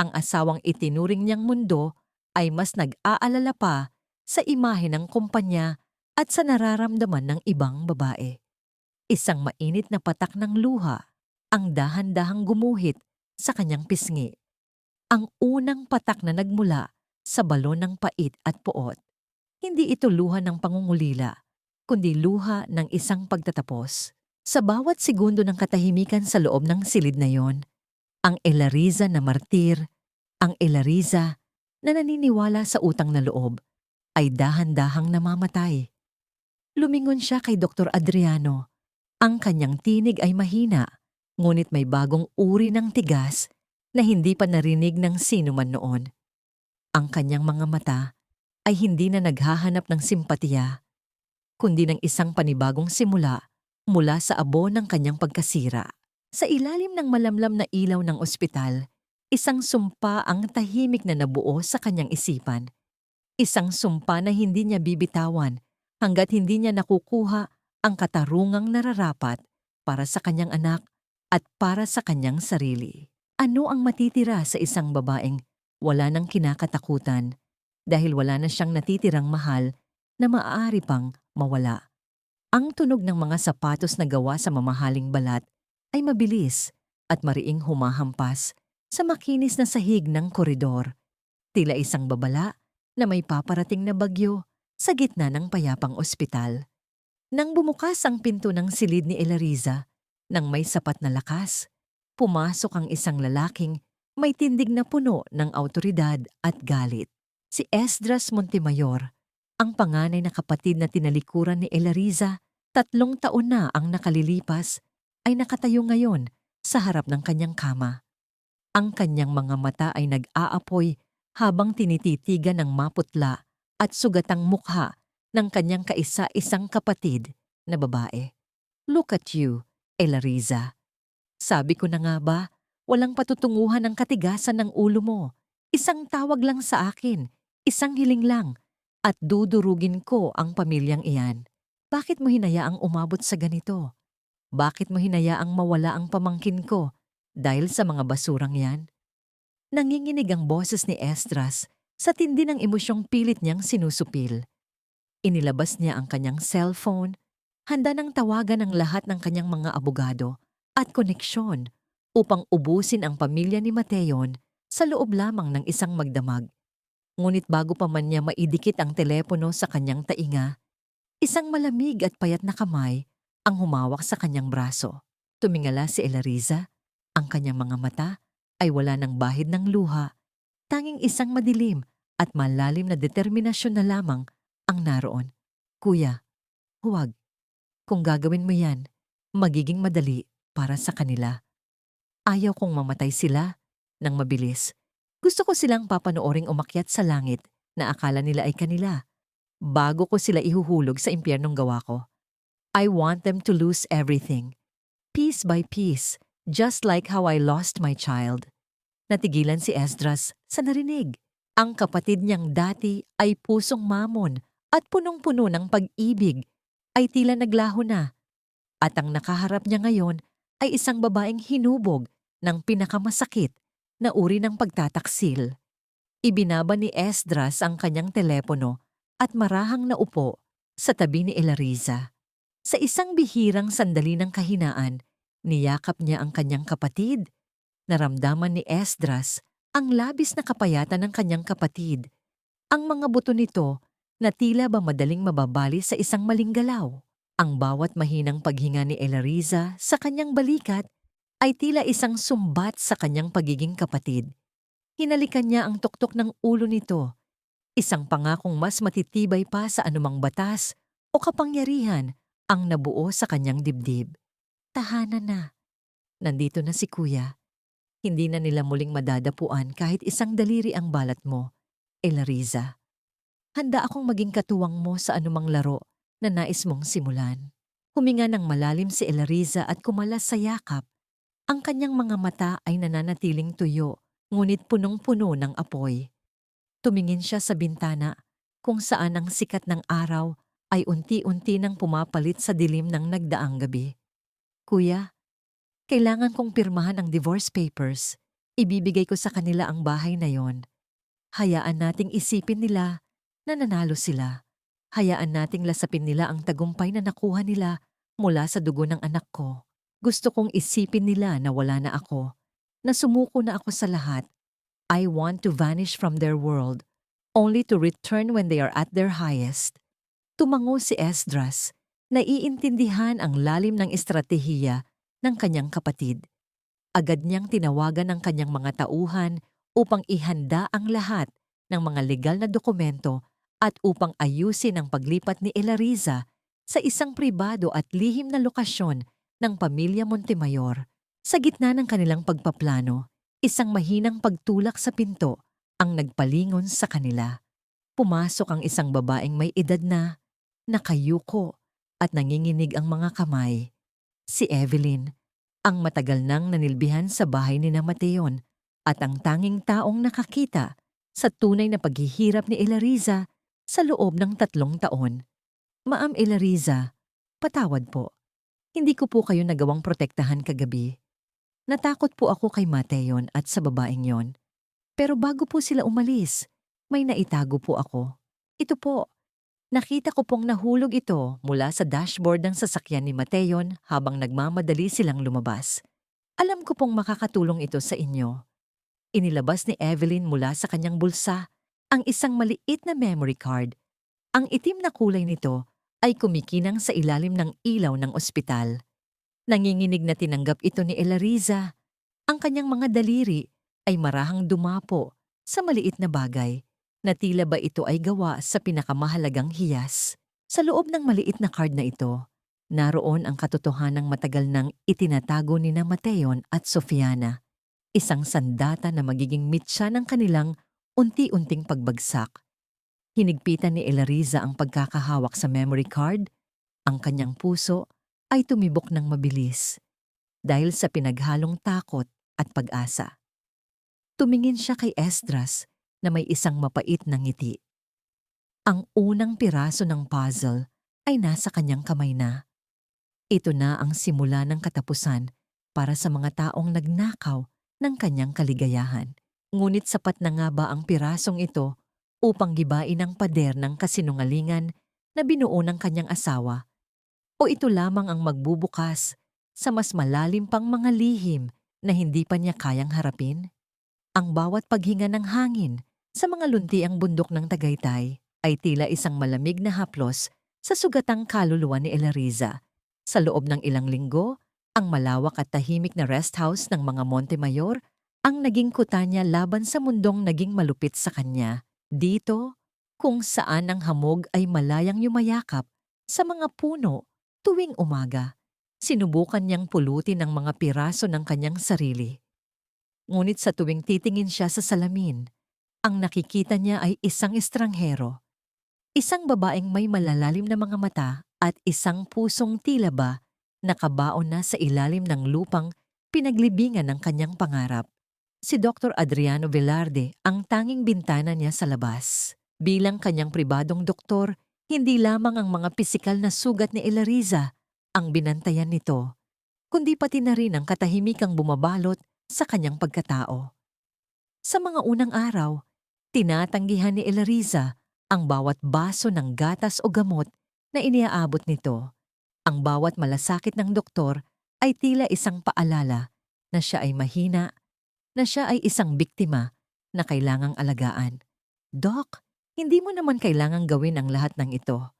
S1: ang asawang itinuring niyang mundo ay mas nag-aalala pa sa imahe ng kumpanya at sa nararamdaman ng ibang babae. Isang mainit na patak ng luha ang dahan-dahang gumuhit sa kanyang pisngi. Ang unang patak na nagmula sa balon ng pait at puot. Hindi ito luha ng pangungulila, kundi luha ng isang pagtatapos. Sa bawat segundo ng katahimikan sa loob ng silid na yon, ang Elariza na martir, ang Elariza na naniniwala sa utang na loob, ay dahan-dahang namamatay. Lumingon siya kay Dr. Adriano. Ang kanyang tinig ay mahina, ngunit may bagong uri ng tigas na hindi pa narinig ng sino man noon. Ang kanyang mga mata ay hindi na naghahanap ng simpatiya, kundi ng isang panibagong simula mula sa abo ng kanyang pagkasira. Sa ilalim ng malamlam na ilaw ng ospital, isang sumpa ang tahimik na nabuo sa kanyang isipan. Isang sumpa na hindi niya bibitawan hanggat hindi niya nakukuha ang katarungang nararapat para sa kanyang anak at para sa kanyang sarili. Ano ang matitira sa isang babaeng wala nang kinakatakutan dahil wala na siyang natitirang mahal na maaari pang mawala? Ang tunog ng mga sapatos na gawa sa mamahaling balat ay mabilis at mariing humahampas sa makinis na sahig ng koridor. Tila isang babala na may paparating na bagyo sa gitna ng payapang ospital. Nang bumukas ang pinto ng silid ni Elariza, nang may sapat na lakas, pumasok ang isang lalaking may tindig na puno ng awtoridad at galit. Si Esdras Montemayor, ang panganay na kapatid na tinalikuran ni Elariza, 3 taon na ang nakalilipas, ay nakatayo ngayon sa harap ng kanyang kama. Ang kanyang mga mata ay nag-aapoy habang tinititigan ng maputla at sugatang mukha ng kanyang kaisa-isang kapatid na babae. Look at you, Elariza. Sabi ko na nga ba, walang patutunguhan ng katigasan ng ulo mo. Isang tawag lang sa akin, isang hiling lang, at dudurugin ko ang pamilyang iyan. Bakit mo hinayaang umabot sa ganito? Bakit mo hinayaang mawala ang pamangkin ko dahil sa mga basurang yan? Nanginginig ang boses ni Esdras sa tindi ng emosyong pilit niyang sinusupil. Inilabas niya ang kanyang cellphone, handa ng tawagan ang lahat ng kanyang mga abogado at koneksyon upang ubusin ang pamilya ni Mateon sa loob lamang ng isang magdamag. Ngunit bago pa man niya maidikit ang telepono sa kanyang tainga, isang malamig at payat na kamay ang humawak sa kanyang braso. Tumingala si Elariza, ang kanyang mga mata ay wala ng bahid ng luha, tanging isang madilim at malalim na determinasyon na lamang ang naroon. Kuya, Huwag. Kung gagawin mo yan, magiging madali para sa kanila. Ayaw kong mamatay sila ng mabilis. Gusto ko silang papanooring umakyat sa langit na akala nila ay kanila, bago ko sila ihuhulog sa impyernong gawa ko. I want them to lose everything, piece by piece, just like how I lost my child. Natigilan si Esdras sa narinig. Ang kapatid niyang dati ay pusong mamon at punong-puno ng pag-ibig ay tila naglaho na. At ang nakaharap niya ngayon ay isang babaeng hinubog ng pinakamasakit na uri ng pagtataksil. Ibinaba ni Esdras ang kanyang telepono at marahang naupo sa tabi ni Elariza. Sa isang bihirang sandali ng kahinaan, niyakap niya ang kanyang kapatid. Naramdaman ni Esdras ang labis na kapayatan ng kanyang kapatid. Ang mga buto nito na tila ba madaling mababali sa isang maling galaw. Ang bawat mahinang paghinga ni Elariza sa kanyang balikat ay tila isang sumbat sa kanyang pagiging kapatid. Hinalikan niya ang tuktok ng ulo nito, isang pangakong mas matitibay pa sa anumang batas o kapangyarihan ang nabuo sa kanyang dibdib. Tahanan na. Nandito na si Kuya. Hindi na nila muling madadapuan kahit isang daliri ang balat mo, Elariza. Handa akong maging katuwang mo sa anumang laro na nais mong simulan. Huminga ng malalim si Elariza at kumalas sa yakap. Ang kanyang mga mata ay nananatiling tuyo, ngunit punong-puno ng apoy. Tumingin siya sa bintana kung saan ang sikat ng araw ay unti-unti nang pumapalit sa dilim ng nagdaang gabi. Kuya, kailangan kong pirmahan ang divorce papers. Ibibigay ko sa kanila ang bahay na yon. Hayaan nating isipin nila na nanalo sila. Hayaan nating lasapin nila ang tagumpay na nakuha nila mula sa dugo ng anak ko. Gusto kong isipin nila na wala na ako, na sumuko na ako sa lahat. I want to vanish from their world, only to return when they are at their highest. Tumango si Esdras, naiintindihan ang lalim ng estratehiya ng kanyang kapatid. Agad niyang tinawagan ang kanyang mga tauhan upang ihanda ang lahat ng mga legal na dokumento at upang ayusin ang paglipat ni Elariza sa isang pribado at lihim na lokasyon ng pamilya Montemayor. Sa gitna ng kanilang pagpaplano, isang mahinang pagtulak sa pinto ang nagpalingon sa kanila. Pumasok ang isang babaeng may edad na, nakayuko at nanginginig ang mga kamay. Si Evelyn, ang matagal nang nanilbihan sa bahay ni Mateon at ang tanging taong nakakita sa tunay na paghihirap ni Elariza sa loob ng 3 taon. Ma'am Elariza, patawad po. Hindi ko po kayo nagawang protektahan kagabi. Natakot po ako kay Mateon at sa babaeng yon. Pero bago po sila umalis, may naitago po ako. Ito po. Nakita ko pong nahulog ito mula sa dashboard ng sasakyan ni Mateon habang nagmamadali silang lumabas. Alam ko pong makakatulong ito sa inyo. Inilabas ni Evelyn mula sa kanyang bulsa ang isang maliit na memory card. Ang itim na kulay nito ay kumikinang sa ilalim ng ilaw ng ospital. Nanginginig na tinanggap ito ni Elariza. Ang kanyang mga daliri ay marahang dumapo sa maliit na bagay na tila ba ito ay gawa sa pinakamahalagang hiyas. Sa loob ng maliit na card na ito, naroon ang katotohanang matagal nang itinatago ni Mateon at Sofiana, isang sandata na magiging mitya ng kanilang unti-unting pagbagsak. Hinigpitan ni Elariza ang pagkakahawak sa memory card. Ang kanyang puso ay tumibok ng mabilis dahil sa pinaghalong takot at pag-asa. Tumingin siya kay Esdras na may isang mapait na ngiti. Ang unang piraso ng puzzle ay nasa kanyang kamay na. Ito na ang simula ng katapusan para sa mga taong nagnakaw ng kanyang kaligayahan. Ngunit sapat na nga ba ang pirasong ito upang gibain ang pader ng kasinungalingan na binuo ng kanyang asawa? O ito lamang ang magbubukas sa mas malalim pang mga lihim na hindi pa niya kayang harapin? Ang bawat paghinga ng hangin sa mga luntiang bundok ng Tagaytay ay tila isang malamig na haplos sa sugatang kaluluwa ni Elariza. Sa loob ng ilang linggo, ang malawak at tahimik na rest house ng mga Montemayor ang naging kuta niya laban sa mundong naging malupit sa kanya. Dito, kung saan ang hamog ay malayang yumayakap Sa mga puno, tuwing umaga, sinubukan niyang pulutin ang mga piraso ng kanyang sarili. Ngunit sa tuwing titingin siya sa salamin, ang nakikita niya ay isang estranghero, isang babaeng may malalalim na mga mata at isang pusong tila ba nakabaon na sa ilalim ng lupang pinaglibingan ng kanyang pangarap. Si Dr. Adriano Velarde ang tanging bintana niya sa labas. Bilang kanyang pribadong doktor, hindi lamang ang mga pisikal na sugat ni Elariza ang binantayan nito, kundi pati na rin ang katahimikang bumabalot sa kanyang pagkatao. Sa mga unang araw, tinatanggihan ni Elariza ang bawat baso ng gatas o gamot na iniaabot nito. Ang bawat malasakit ng doktor ay tila isang paalala na siya ay mahina, na siya ay isang biktima na kailangang alagaan. Doc, hindi mo naman kailangang gawin ang lahat ng ito.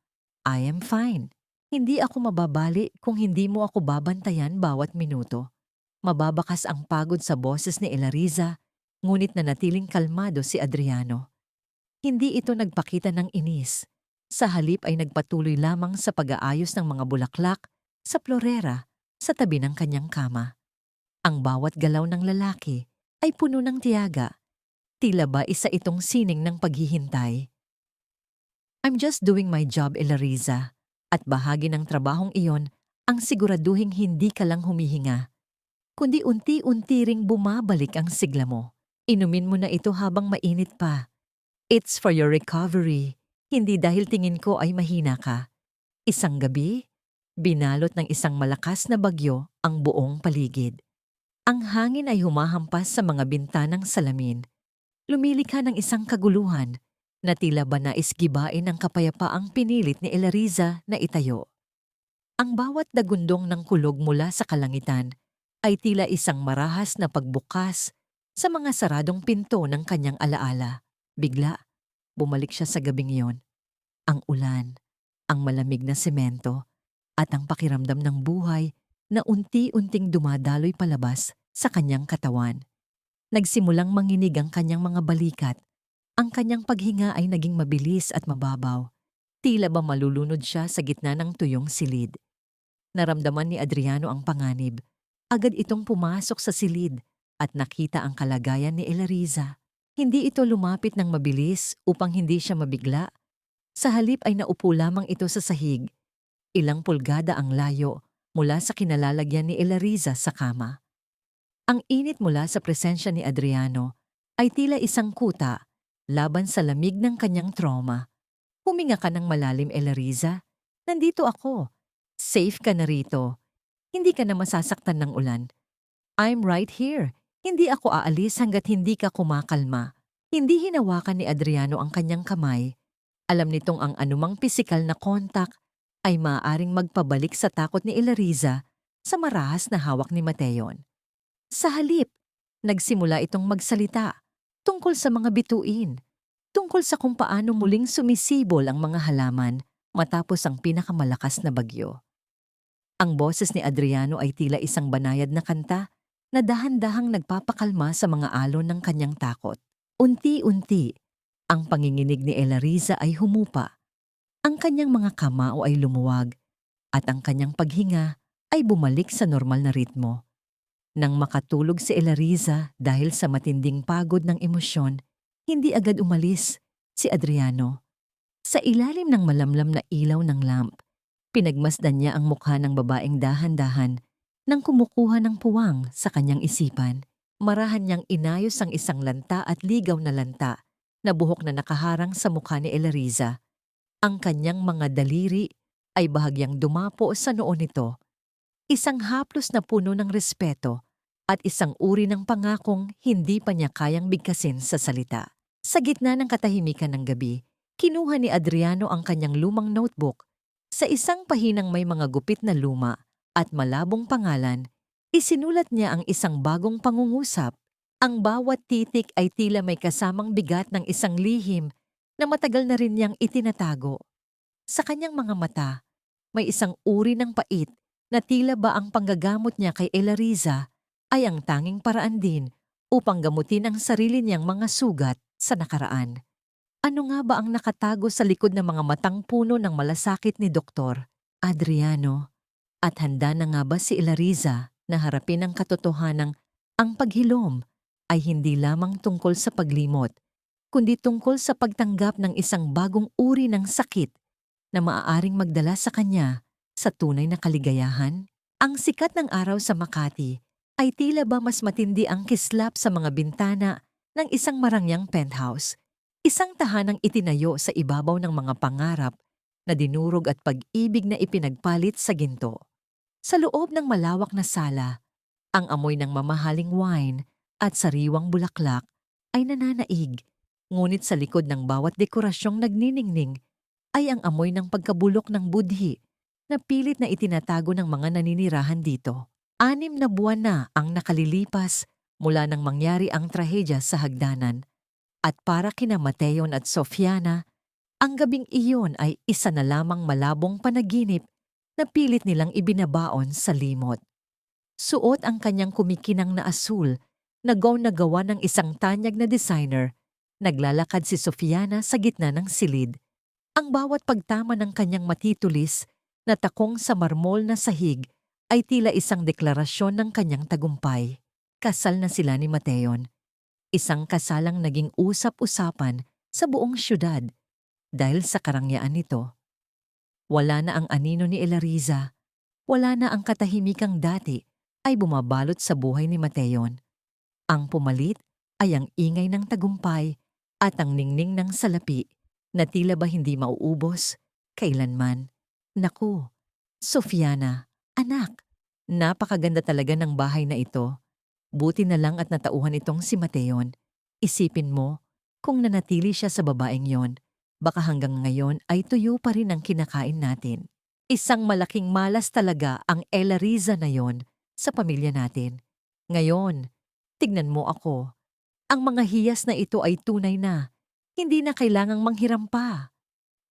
S1: I am fine. Hindi ako mababali kung hindi mo ako babantayan bawat minuto. Mababakas ang pagod sa boses ni Elariza, ngunit nanatiling kalmado si Adriano. Hindi ito nagpakita ng inis. Sa halip ay nagpatuloy lamang sa pag-aayos ng mga bulaklak sa florera sa tabi ng kanyang kama. Ang bawat galaw ng lalaki ay puno ng tiyaga. Tila ba isa itong sining ng paghihintay. I'm just doing my job, Elariza. At bahagi ng trabahong iyon ang siguraduhing hindi ka lang humihinga, kundi unti-unti ring bumabalik ang sigla mo. Inumin mo na ito habang mainit pa. It's for your recovery, hindi dahil tingin ko ay mahina ka. Isang gabi, binalot ng isang malakas na bagyo ang buong paligid. Ang hangin ay humahampas sa mga bintanang salamin. Lumilikha ng isang kaguluhan na tila ba nais gibain ang kapayapaang pinilit ni Elariza na itayo. Ang bawat dagundong ng kulog mula sa kalangitan ay tila isang marahas na pagbukas sa mga saradong pinto ng kanyang alaala. Bigla, bumalik siya sa gabing iyon. Ang ulan, ang malamig na semento, at ang pakiramdam ng buhay na unti-unting dumadaloy palabas sa kanyang katawan. Nagsimulang manginig ang kanyang mga balikat. Ang kanyang paghinga ay naging mabilis at mababaw. Tila ba malulunod siya sa gitna ng tuyong silid. Naramdaman ni Adriano ang panganib. Agad itong pumasok sa silid at nakita ang kalagayan ni Elariza. Hindi ito lumapit ng mabilis upang hindi siya mabigla. Sa halip ay naupo lamang ito sa sahig. Ilang pulgada ang layo mula sa kinalalagyan ni Elariza sa kama. Ang init mula sa presensya ni Adriano ay tila isang kuta laban sa lamig ng kanyang trauma. Huminga ka ng malalim, Elariza. Nandito ako. Safe ka na rito. Hindi ka na masasaktan ng ulan. I'm right here. Hindi ako aalis hanggat hindi ka kumakalma. Hindi hinawakan ni Adriano ang kanyang kamay. Alam nitong ang anumang pisikal na kontak ay maaaring magpabalik sa takot ni Elariza sa marahas na hawak ni Mateon. Sa halip, nagsimula itong magsalita tungkol sa mga bituin, tungkol sa kung paano muling sumisibol ang mga halaman matapos ang pinakamalakas na bagyo. Ang boses ni Adriano ay tila isang banayad na kanta na dahan-dahang nagpapakalma sa mga alon ng kanyang takot. Unti-unti, ang panginginig ni Elariza ay humupa. Ang kanyang mga kamao ay lumuwag at ang kanyang paghinga ay bumalik sa normal na ritmo. Nang makatulog si Elariza dahil sa matinding pagod ng emosyon, hindi agad umalis si Adriano. Sa ilalim ng malamlam na ilaw ng lamp, pinagmasdan niya ang mukha ng babaeng dahan-dahan nang kumukuha ng puwang sa kanyang isipan. Marahan niyang inayos ang isang lanta at ligaw na lanta na buhok na nakaharang sa mukha ni Elariza. Ang kanyang mga daliri ay bahagyang dumapo sa noo nito. Isang haplos na puno ng respeto at isang uri ng pangakong hindi pa niya kayang bigkasin sa salita. Sa gitna ng katahimikan ng gabi, kinuha ni Adriano ang kanyang lumang notebook. Sa isang pahinang may mga gupit na luma at malabong pangalan, isinulat niya ang isang bagong pangungusap. Ang bawat titik ay tila may kasamang bigat ng isang lihim na matagal na rin niyang itinatago. Sa kanyang mga mata, may isang uri ng pait na tila ba ang panggagamot niya kay Elariza ay ang tanging paraan din upang gamutin ang sarili niyang mga sugat sa nakaraan. Ano nga ba ang nakatago sa likod ng mga matang puno ng malasakit ni Doktor Adriano? At handa na nga ba si Elariza na harapin ang katotohanang ang paghilom ay hindi lamang tungkol sa paglimot, kundi tungkol sa pagtanggap ng isang bagong uri ng sakit na maaaring magdala sa kanya sa tunay na kaligayahan? Ang sikat ng araw sa Makati ay tila ba mas matindi ang kislap sa mga bintana ng isang marangyang penthouse, isang tahanang itinayo sa ibabaw ng mga pangarap na dinurog at pag-ibig na ipinagpalit sa ginto. Sa loob ng malawak na sala, ang amoy ng mamahaling wine at sariwang bulaklak ay nananaig, ngunit sa likod ng bawat dekorasyong nagniningning ay ang amoy ng pagkabulok ng budhi na pilit na itinatago ng mga naninirahan dito. 6 na buwan na ang nakalilipas mula nang mangyari ang trahedya sa hagdanan, at para kina Mateon at Sofiana, ang gabing iyon ay isa na lamang malabong panaginip na pilit nilang ibinabaon sa limot. Suot ang kanyang kumikinang na asul na gown na gawa ng isang tanyag na designer, naglalakad si Sofiana sa gitna ng silid. Ang bawat pagtama ng kanyang matitulis na takong sa marmol na sahig ay tila isang deklarasyon ng kanyang tagumpay. Kasal na sila ni Mateon. Isang kasalang naging usap-usapan sa buong syudad dahil sa karangyaan nito. Wala na ang anino ni Elariza, wala na ang katahimikang dati ay bumabalot sa buhay ni Mateon. Ang pumalit ay ang ingay ng tagumpay at ang ningning ng salapi na tila ba hindi mauubos kailanman. Naku, Sofiana, anak, napakaganda talaga ng bahay na ito. Buti na lang at natauhan itong si Mateon. Isipin mo, kung nanatili siya sa babaeng yon, baka hanggang ngayon ay tuyo pa rin ang kinakain natin. Isang malaking malas talaga ang Elariza na yon sa pamilya natin. Ngayon, tignan mo ako. Ang mga hiyas na ito ay tunay na. Hindi na kailangang manghiram pa.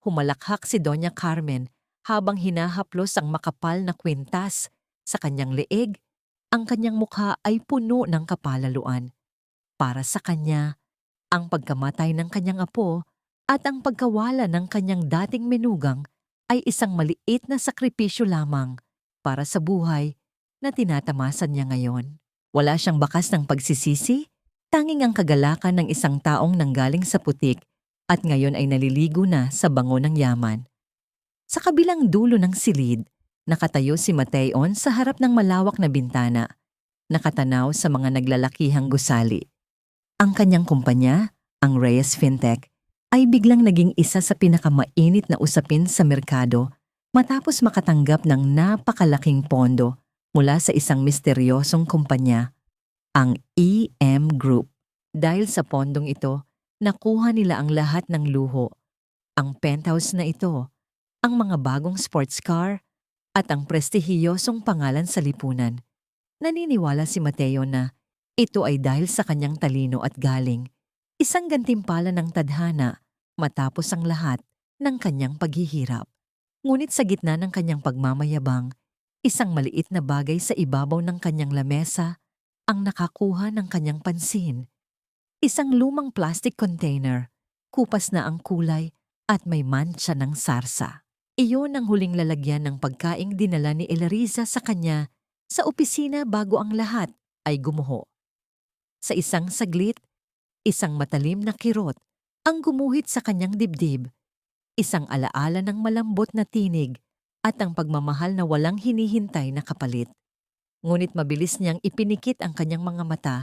S1: Humalakhak si Doña Carmen habang hinahaplos ang makapal na kwintas sa kanyang leeg. Ang kanyang mukha ay puno ng kapalaluan. Para sa kanya, ang pagkamatay ng kanyang apo at ang pagkawala ng kanyang dating menugang ay isang maliit na sakripisyo lamang para sa buhay na tinatamasan niya ngayon. Wala siyang bakas ng pagsisisi, tanging ang kagalakan ng isang taong nanggaling sa putik at ngayon ay naliligo na sa bango ng yaman. Sa kabilang dulo ng silid, nakatayo si Mateon sa harap ng malawak na bintana, nakatanaw sa mga naglalakihang gusali. Ang kanyang kumpanya, ang Reyes Fintech, ay biglang naging isa sa pinakamainit na usapin sa merkado matapos makatanggap ng napakalaking pondo mula sa isang misteryosong kumpanya, ang EM Group. Dahil sa pondong ito, nakuha nila ang lahat ng luho, ang penthouse na ito, ang mga bagong sports car, at ang prestihiyosong pangalan sa lipunan. Naniniwala si Mateo na ito ay dahil sa kanyang talino at galing, isang gantimpala ng tadhana matapos ang lahat ng kanyang paghihirap. Ngunit sa gitna ng kanyang pagmamayabang, isang maliit na bagay sa ibabaw ng kanyang lamesa ang nakakuha ng kanyang pansin. Isang lumang plastic container, kupas na ang kulay at may mancha ng sarsa. Iyon ang huling lalagyan ng pagkaing dinala ni Elariza sa kanya sa opisina bago ang lahat ay gumuho. Sa isang saglit, isang matalim na kirot ang gumuhit sa kanyang dibdib, isang alaala ng malambot na tinig at ang pagmamahal na walang hinihintay na kapalit. Ngunit mabilis niyang ipinikit ang kanyang mga mata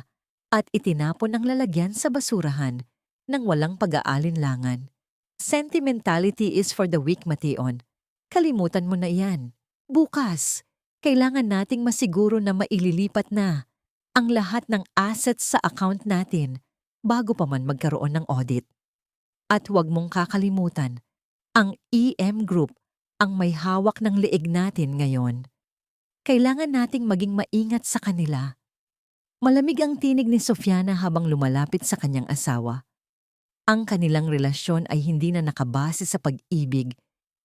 S1: at itinapon ang lalagyan sa basurahan nang walang pag-aalinlangan. Sentimentality is for the weak, Mateon. Kalimutan mo na iyan. Bukas, kailangan nating masiguro na maililipat na ang lahat ng assets sa account natin bago pa man magkaroon ng audit. At huwag mong kakalimutan, ang EM Group ang may hawak ng leeg natin ngayon. Kailangan nating maging maingat sa kanila. Malamig ang tinig ni Sofiana habang lumalapit sa kanyang asawa. Ang kanilang relasyon ay hindi na nakabase sa pag-ibig,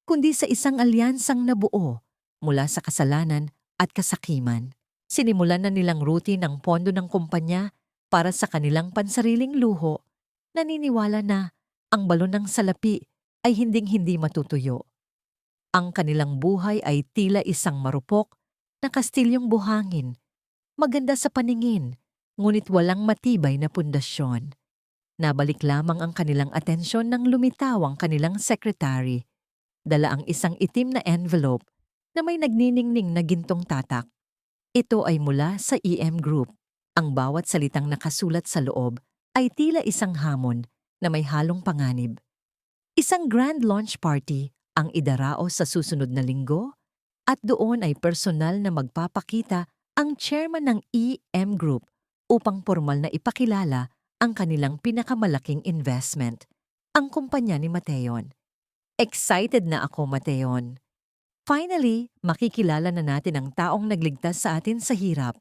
S1: kundi sa isang alyansang nabuo mula sa kasalanan at kasakiman. Sinimulan na nilang routine ang pondo ng kumpanya para sa kanilang pansariling luho. Naniniwala na Ang balon ng salapi ay hinding-hindi matutuyo. Ang kanilang buhay ay tila isang marupok na kastilyong buhangin, maganda sa paningin, ngunit walang matibay na pundasyon. Nabalik lamang ang kanilang atensyon nang lumitaw ang kanilang sekretary. Dala ang isang itim na envelope na may nagniningning na gintong tatak. Ito ay mula sa EM Group. Ang bawat salitang nakasulat sa loob ay tila isang hamon na may halong panganib. Isang grand launch party ang idaraos sa susunod na linggo at doon ay personal na magpapakita ang chairman ng EM Group upang formal na ipakilala ang kanilang pinakamalaking investment, ang kumpanya ni Mateon. Excited na ako, Mateon. Finally, makikilala na natin ang taong nagligtas sa atin sa hirap.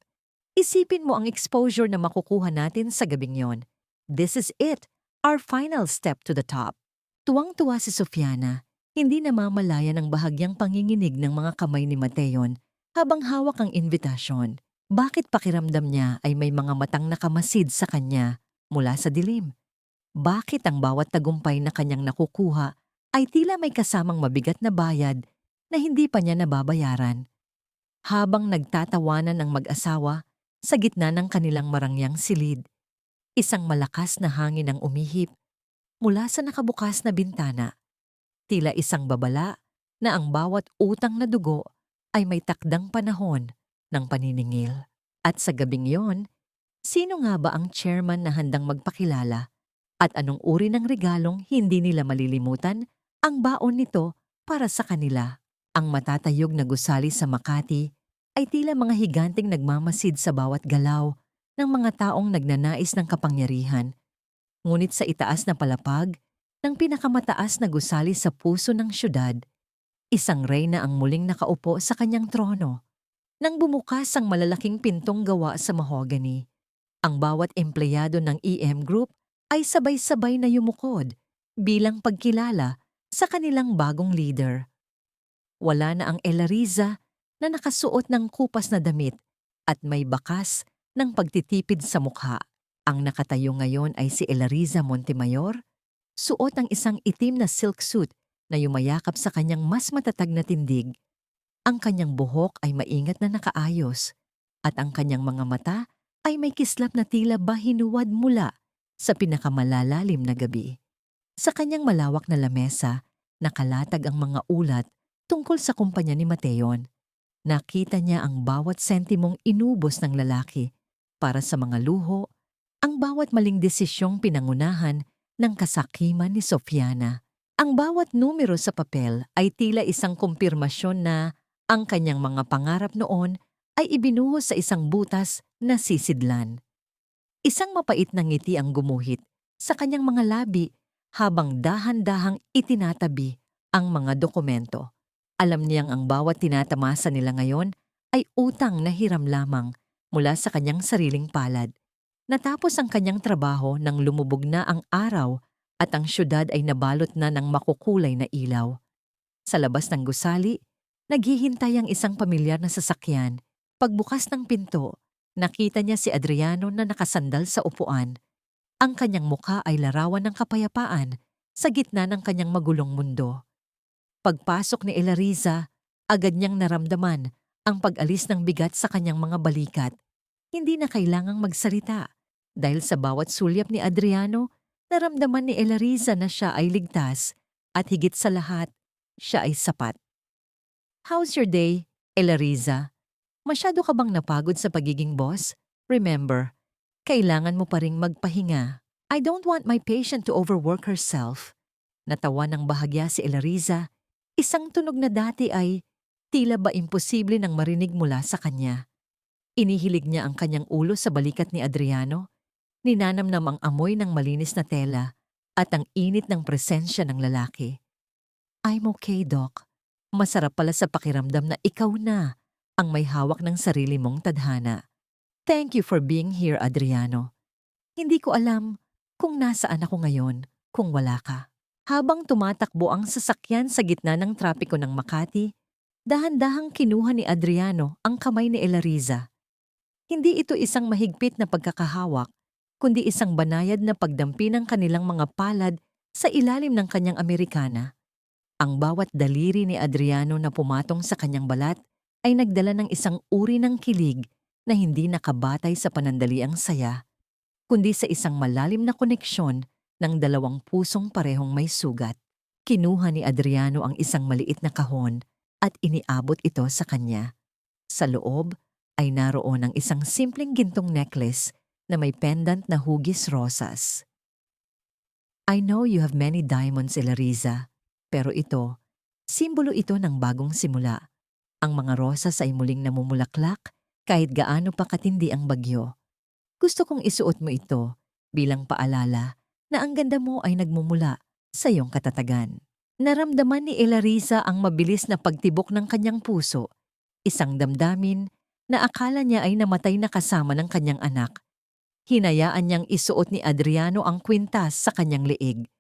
S1: Isipin mo ang exposure na makukuha natin sa gabing yon. This is it, our final step to the top. Tuwang-tuwa si Sofiana, hindi namamalayan ang bahagyang panginginig ng mga kamay ni Mateon habang hawak ang invitasyon. Bakit pakiramdam niya ay may mga matang nakamasid sa kanya mula sa dilim? Bakit ang bawat tagumpay na kanyang nakukuha ay tila may kasamang mabigat na bayad na hindi pa niya nababayaran? Habang nagtatawanan ang mag-asawa sa gitna ng kanilang marangyang silid, isang malakas na hangin ang umihip mula sa nakabukas na bintana. Tila isang babala na ang bawat utang na dugo ay may takdang panahon ng paniningil. At sa gabing yon, sino nga ba ang chairman na handang magpakilala? At anong uri ng regalong hindi nila malilimutan ang baon nito para sa kanila? Ang matatayog na gusali sa Makati ay tila mga higanting nagmamasid sa bawat galaw ng mga taong nagnanais ng kapangyarihan. Ngunit sa itaas na palapag ng pinakamataas na gusali sa puso ng syudad, isang reyna ang muling nakaupo sa kanyang trono. Nang bumukas ang malalaking pintong gawa sa mahogany, ang bawat empleyado ng EM Group ay sabay-sabay na yumukod bilang pagkilala sa kanilang bagong leader. Wala na ang Elariza na nakasuot ng kupas na damit at may bakas ng pagtitipid sa mukha. Ang nakatayo ngayon ay si Elariza Montemayor, suot ang isang itim na silk suit na yumayakap sa kanyang mas matatag na tindig. Ang kanyang buhok ay maingat na nakaayos at ang kanyang mga mata ay may kislap na tila ba hinuwad mula sa pinakamalalalim na gabi. Sa kanyang malawak na lamesa, nakalatag ang mga ulat tungkol sa kumpanya ni Mateon. Nakita niya ang bawat sentimong inubos ng lalaki para sa mga luho, ang bawat maling desisyong pinangunahan ng kasakiman ni Sofiana. Ang bawat numero sa papel ay tila isang kumpirmasyon na ang kanyang mga pangarap noon ay ibinuhos sa isang butas na sisidlan. Isang mapait na ngiti ang gumuhit sa kanyang mga labi habang dahan-dahang itinatabi ang mga dokumento. Alam niyang ang bawat tinatamasa nila ngayon ay utang na hiram lamang mula sa kanyang sariling palad. Natapos ang kanyang trabaho nang lumubog na ang araw at ang syudad ay nabalot na ng makukulay na ilaw. Sa labas ng gusali, naghihintay ang isang pamilyar na sasakyan. Pagbukas ng pinto, nakita niya si Adriano na nakasandal sa upuan. Ang kanyang mukha ay larawan ng kapayapaan sa gitna ng kanyang magulong mundo. Pagpasok ni Elariza, agad niyang naramdaman ang pag-alis ng bigat sa kanyang mga balikat. Hindi na kailangang magsalita dahil sa bawat sulyap ni Adriano, naramdaman ni Elariza na siya ay ligtas at higit sa lahat, siya ay sapat. How's your day, Elariza? Masyado ka bang napagod sa pagiging boss? Remember, kailangan mo pa ring magpahinga. I don't want my patient to overwork herself. Natawa ng bahagya si Elariza. Isang tunog na dati ay tila ba imposible nang marinig mula sa kanya. Inihilig niya ang kanyang ulo sa balikat ni Adriano. Ninanamnam ang amoy ng malinis na tela at ang init ng presensya ng lalaki. I'm okay, Doc. Masarap pala sa pakiramdam na ikaw na ang may hawak ng sarili mong tadhana. Thank you for being here, Adriano. Hindi ko alam kung nasaan ako ngayon kung wala ka. Habang tumatakbo ang sasakyan sa gitna ng trapiko ng Makati, dahan-dahang kinuha ni Adriano ang kamay ni Elariza. Hindi ito isang mahigpit na pagkakahawak, kundi isang banayad na pagdampi ng kanilang mga palad Sa ilalim ng kanyang Amerikana, ang bawat daliri ni Adriano na pumatong sa kanyang balat ay nagdala ng isang uri ng kilig na hindi nakabatay sa panandaliang saya, kundi sa isang malalim na koneksyon ng dalawang pusong parehong may sugat. Kinuha ni Adriano ang isang maliit na kahon at iniabot ito sa kanya. Sa loob ay naroon ang isang simpleng gintong necklace na may pendant na hugis rosas. I know you have many diamonds, Elariza, pero ito, simbolo ito ng bagong simula. Ang mga rosas ay muling namumulaklak kahit gaano pa katindi ang bagyo. Gusto kong isuot mo ito bilang paalala na ang ganda mo ay nagmumula sa iyong katatagan. Naramdaman ni Elariza ang mabilis na pagtibok ng kanyang puso, isang damdamin na akala niya ay namatay na kasama ng kanyang anak. Hinayaan niyang isuot ni Adriano ang kwintas sa kanyang leeg.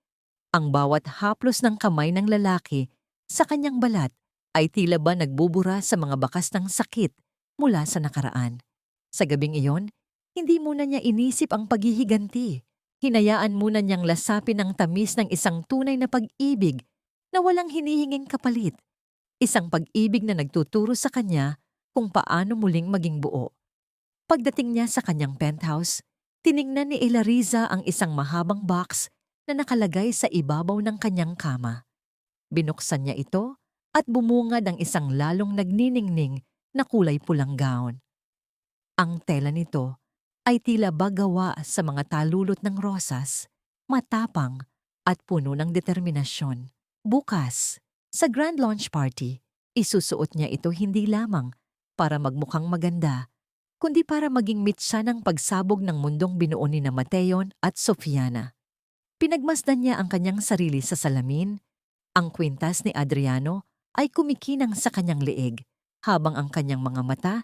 S1: Ang bawat haplos ng kamay ng lalaki sa kanyang balat ay tila ba nagbubura sa mga bakas ng sakit mula sa nakaraan. Sa gabing iyon, hindi muna niya inisip ang paghihiganti. Hinayaan muna niyang lasapin ang tamis ng isang tunay na pag-ibig na walang hinihinging kapalit. Isang pag-ibig na nagtuturo sa kanya kung paano muling maging buo. Pagdating niya sa kanyang penthouse, tiningnan ni Elariza ang isang mahabang box na nakalagay sa ibabaw ng kanyang kama. Binuksan niya ito at bumungad ang isang lalong nagniningning na kulay pulang gown. Ang tela nito ay tila ba gawa sa mga talulot ng rosas, matapang at puno ng determinasyon. Bukas, sa grand launch party, isusuot niya ito hindi lamang para magmukhang maganda, kundi para maging mitsa ng pagsabog ng mundong binuo ni na Mateon at Sofiana. Pinagmasdan niya ang kanyang sarili sa salamin. Ang kwintas ni Adriano ay kumikinang sa kanyang leeg, habang ang kanyang mga mata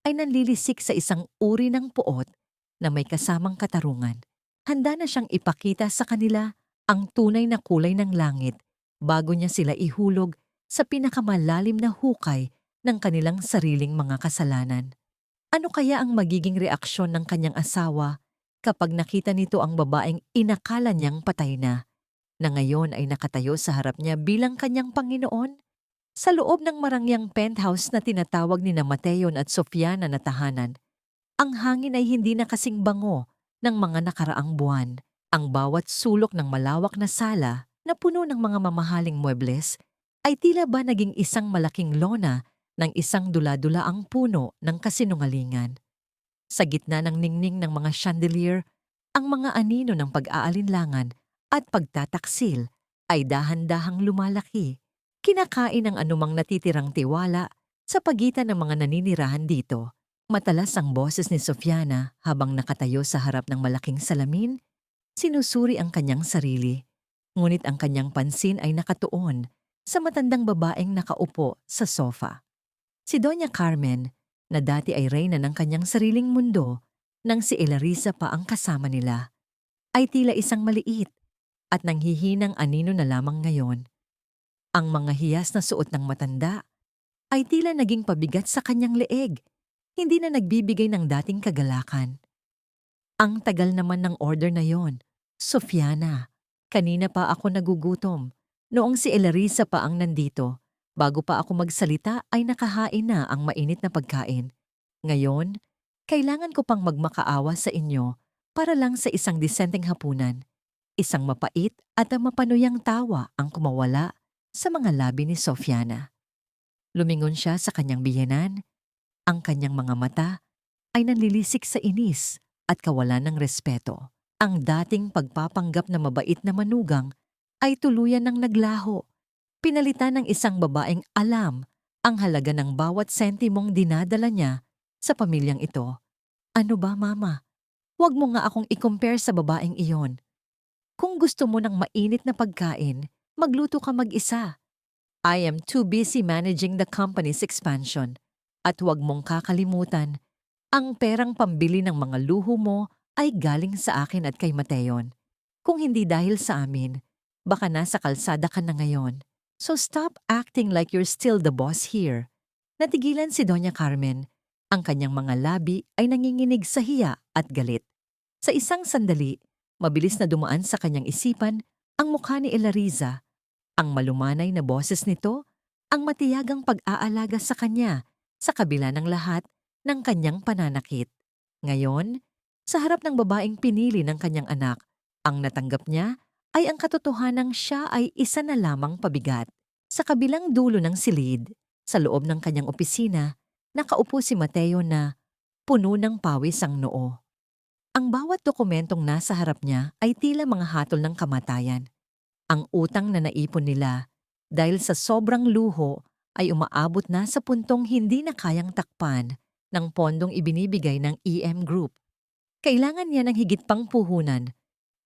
S1: ay nanlilisik sa isang uri ng puot na may kasamang katarungan. Handa na siyang ipakita sa kanila ang tunay na kulay ng langit bago niya sila ihulog sa pinakamalalim na hukay ng kanilang sariling mga kasalanan. Ano kaya ang magiging reaksyon ng kanyang asawa kapag nakita nito ang babaeng inakala niyang patay na ngayon ay nakatayo sa harap niya bilang kanyang Panginoon? Sa loob ng marangyang penthouse na tinatawag ni na Mateon at Sofiana na tahanan, ang hangin ay hindi na kasing bango ng mga nakaraang buwan. Ang bawat sulok ng malawak na sala na puno ng mga mamahaling muebles ay tila ba naging isang malaking lona ng isang dula-dulaang puno ng kasinungalingan. Sa gitna ng ningning ng mga chandelier, ang mga anino ng pag-aalinlangan at pagtataksil ay dahan-dahang lumalaki, kinakain ang anumang natitirang tiwala sa pagitan ng mga naninirahan dito. Matalas ang boses ni Sofiana habang nakatayo sa harap ng malaking salamin, sinusuri ang kanyang sarili. Ngunit ang kanyang pansin ay nakatuon sa matandang babaeng nakaupo sa sofa. Si Doña Carmen, na dati ay reyna ng kanyang sariling mundo nang si Elariza pa ang kasama nila, ay tila isang maliit at nanghihinang anino na lamang ngayon. Ang mga hiyas na suot ng matanda ay tila naging pabigat sa kanyang leeg, hindi na nagbibigay ng dating kagalakan. Ang tagal naman ng order na yon, Sofiana. Kanina pa ako nagugutom. Noong si Elariza pa ang nandito, bago pa ako magsalita ay nakahain na ang mainit na pagkain. Ngayon, kailangan ko pang magmakaawa sa inyo para lang sa isang disenteng hapunan. Isang mapait at mapanuyang tawa ang kumawala sa mga labi ni Sofiana. Lumingon siya sa kanyang biyenan. Ang kanyang mga mata ay nanlilisik sa inis at kawalan ng respeto. Ang dating pagpapanggap na mabait na manugang ay tuluyan ng naglaho. Pinalitan ng isang babaeng alam ang halaga ng bawat sentimong dinadala niya sa pamilyang ito. Ano ba, Mama? Huwag mo nga akong i-compare sa babaeng iyon. Kung gusto mo ng mainit na pagkain, magluto ka mag-isa. I am too busy managing the company's expansion. At huwag mong kakalimutan, ang perang pambili ng mga luho mo ay galing sa akin at kay Mateon. Kung hindi dahil sa amin, baka nasa kalsada ka na ngayon. So stop acting like you're still the boss here. Natigilan si Doña Carmen. Ang kanyang mga labi ay nanginginig sa hiya at galit. Sa isang sandali, mabilis na dumaan sa kanyang isipan Ang mukha ni Elariza, ang malumanay na boses nito, ang matiyagang pag-aalaga sa kanya sa kabila ng lahat ng kanyang pananakit. Ngayon, sa harap ng babaeng pinili ng kanyang anak, ang natanggap niya ay ang katotohanang siya ay isa na lamang pabigat. Sa kabilang dulo ng silid, sa loob ng kanyang opisina, nakaupo si Mateo na puno ng pawis ang noo. Ang bawat dokumentong nasa harap niya ay tila mga hatol ng kamatayan. Ang utang na naipon nila dahil sa sobrang luho ay umaabot na sa puntong hindi na kayang takpan ng pondong ibinibigay ng EM Group. Kailangan niya ng higit pang puhunan,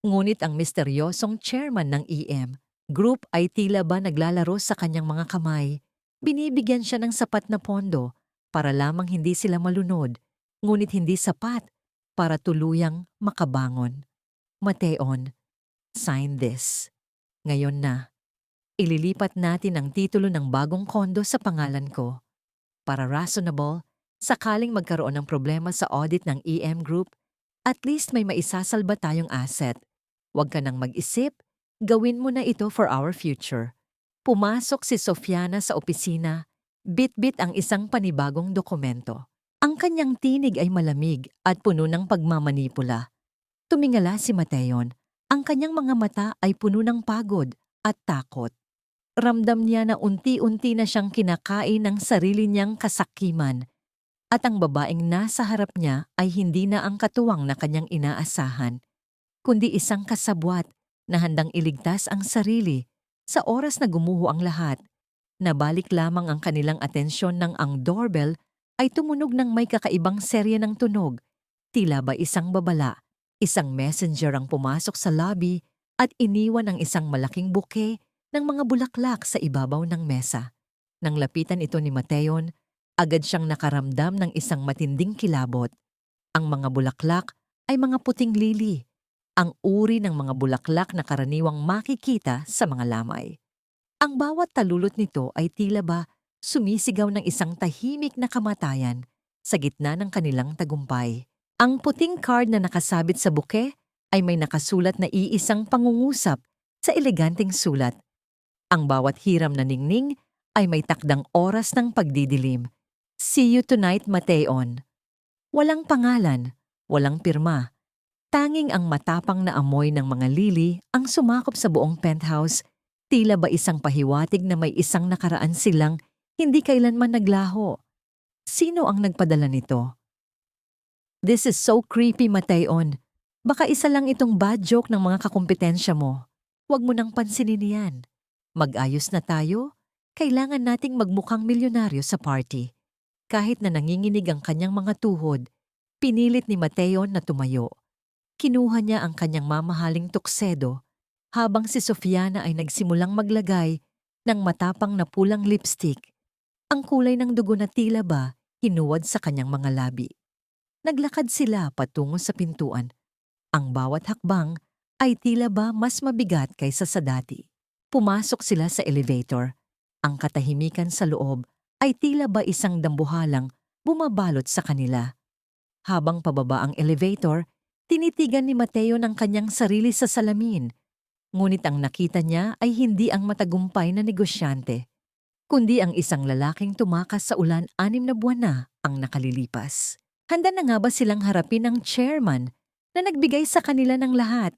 S1: ngunit ang misteryosong chairman ng EM Group ay tila ba naglalaro sa kanyang mga kamay. Binibigyan siya ng sapat na pondo para lamang hindi sila malunod, ngunit hindi sapat para tuluyang makabangon. Mateon, sign this. Ngayon na, ililipat natin ang titulo ng bagong kondo sa pangalan ko. Para reasonable, sakaling magkaroon ng problema sa audit ng EM Group, at least may maisasalba tayong asset. Huwag ka nang mag-isip, gawin mo na ito for our future. Pumasok si Sofiana sa opisina, bit-bit ang isang panibagong dokumento. Ang kanyang tinig ay malamig at puno ng pagmamanipula. Tumingala si Mateon. Ang kanyang mga mata ay puno ng pagod at takot. Ramdam niya na unti-unti na siyang kinakain ng sarili niyang kasakiman at ang babaeng nasa harap niya ay hindi na ang katuwang na kanyang inaasahan, kundi isang kasabwat na handang iligtas ang sarili sa oras na gumuho ang lahat. Nabalik lamang ang kanilang atensyon nang ang doorbell ay tumunog ng may kakaibang serye ng tunog. Tila ba isang babala, isang messenger ang pumasok sa lobby at iniwan ang isang malaking bouquet ng mga bulaklak sa ibabaw ng mesa. Nang lapitan ito ni Mateon, agad siyang nakaramdam ng isang matinding kilabot. Ang mga bulaklak ay mga puting lili, ang uri ng mga bulaklak na karaniwang makikita sa mga lamay. Ang bawat talulot nito ay tila ba sumisigaw ng isang tahimik na kamatayan sa gitna ng kanilang tagumpay. Ang puting card na nakasabit sa bouquet ay may nakasulat na iisang pangungusap sa eleganteng sulat. Ang bawat hiram na ningning ay may takdang oras ng pagdidilim. See you tonight, Mateon. Walang pangalan, walang pirma. Tanging ang matapang na amoy ng mga lili ang sumakop sa buong penthouse. Tila ba isang pahiwatig na may isang nakaraan silang hindi kailanman naglaho. Sino ang nagpadala nito? This is so creepy, Mateon. Baka isa lang itong bad joke ng mga kakumpetensya mo. Huwag mo nang pansinin yan. Mag-ayos na tayo. Kailangan nating magmukhang milyonaryo sa party. Kahit na nanginginig ang kanyang mga tuhod, pinilit ni Mateon na tumayo. Kinuha niya ang kanyang mamahaling tuksedo habang si Sofiana ay nagsimulang maglagay ng matapang na pulang lipstick. Ang kulay ng dugo na tila ba hinuwad sa kanyang mga labi. Naglakad sila patungo sa pintuan. Ang bawat hakbang ay tila ba mas mabigat kaysa sa dati. Pumasok sila sa elevator. Ang katahimikan sa loob ay tila ba isang dambuhalang bumabalot sa kanila. Habang pababa ang elevator, tinitigan ni Mateo ng kanyang sarili sa salamin. Ngunit ang nakita niya ay hindi ang matagumpay na negosyante, kundi ang isang lalaking tumakas sa ulan 6 na buwan na ang nakalilipas. Handa na nga ba silang harapin ang chairman na nagbigay sa kanila ng lahat?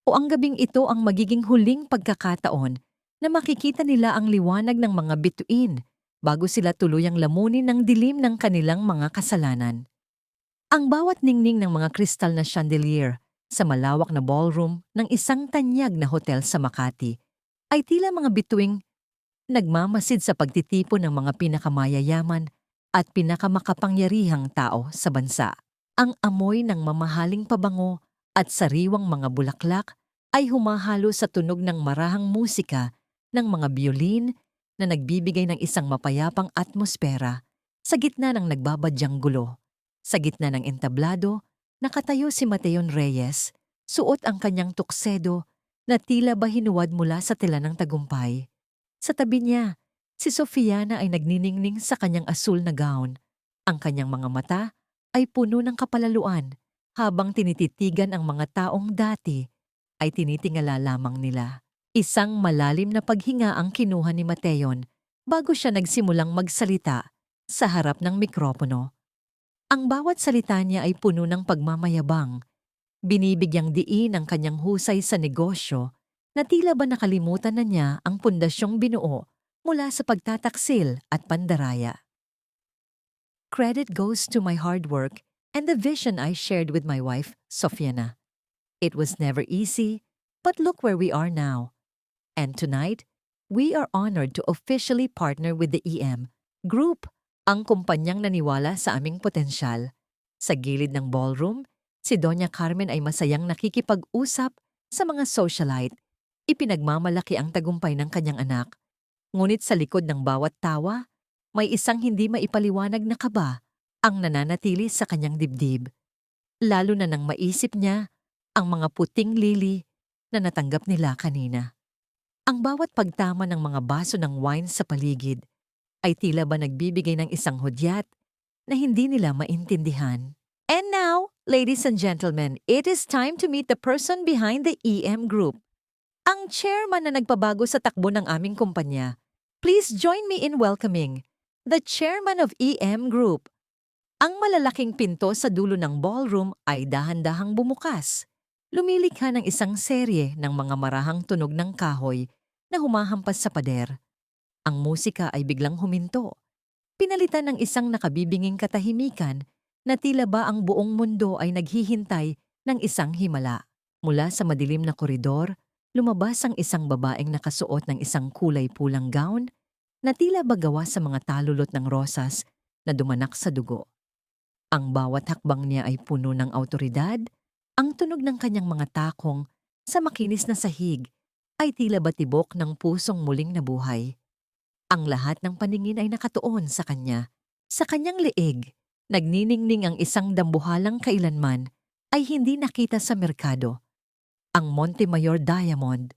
S1: O ang gabing ito ang magiging huling pagkakataon na makikita nila ang liwanag ng mga bituin bago sila tuluyang lamunin ng dilim ng kanilang mga kasalanan? Ang bawat ningning ng mga kristal na chandelier sa malawak na ballroom ng isang tanyag na hotel sa Makati ay tila mga bituing nagmamasid sa pagtitipon ng mga pinakamayayaman at pinakamakapangyarihang tao sa bansa. Ang amoy ng mamahaling pabango at sariwang mga bulaklak ay humahalo sa tunog ng marahang musika ng mga biolin na nagbibigay ng isang mapayapang atmosfera sa gitna ng nagbabadyang gulo. Sa gitna ng entablado, nakatayo si Mateon Reyes, suot ang kanyang tuksedo na tila ba hinuwad mula sa tela ng tagumpay. Sa tabi niya, si Sofiana ay nagniningning sa kanyang asul na gown. Ang kanyang mga mata ay puno ng kapalaluan habang tinititigan ang mga taong dati ay tinitingala lamang nila. Isang malalim na paghinga ang kinuha ni Mateon bago siya nagsimulang magsalita sa harap ng mikropono. Ang bawat salita niya ay puno ng pagmamayabang, binibigyang diin ang kanyang husay sa negosyo na tila ba nakalimutan na niya ang pundasyong binuo mula sa pagtataksil at pandaraya. Credit goes to my hard work and the vision I shared with my wife, Sofiana. It was never easy, but look where we are now. And tonight, we are honored to officially partner with the EM Group, ang kumpanyang naniwala sa aming potensyal. Sa gilid ng ballroom, si Doña Carmen ay masayang nakikipag-usap sa mga socialite. Ipinagmamalaki ang tagumpay ng kanyang anak. Ngunit sa likod ng bawat tawa, may isang hindi maipaliwanag na kaba ang nananatili sa kanyang dibdib. Lalo na nang maisip niya ang mga puting lili na natanggap nila kanina. Ang bawat pagtama ng mga baso ng wine sa paligid ay tila ba nagbibigay ng isang hudyat na hindi nila maintindihan. And now, ladies and gentlemen, it is time to meet the person behind the EM Group. Ang chairman na nagpabago sa takbo ng aming kumpanya. Please join me in welcoming the chairman of EM Group. Ang malalaking pinto sa dulo ng ballroom ay dahan-dahang bumukas. Lumilikha ng isang serye ng mga marahang tunog ng kahoy na humahampas sa pader. Ang musika ay biglang huminto. Pinalitan ng isang nakabibinging katahimikan na tila ba ang buong mundo ay naghihintay ng isang himala. Mula sa madilim na koridor, lumabas ang isang babaeng nakasuot ng isang kulay pulang gown na tila ba gawa sa mga talulot ng rosas na dumanak sa dugo. Ang bawat hakbang niya ay puno ng awtoridad, ang tunog ng kanyang mga takong sa makinis na sahig ay tila ba tibok ng pusong muling nabuhay. Ang lahat ng paningin ay nakatuon sa kanya. Sa kanyang leeg, nagniningning ang isang dambuhalang kailanman ay hindi nakita sa merkado. Ang Montemayor Diamond,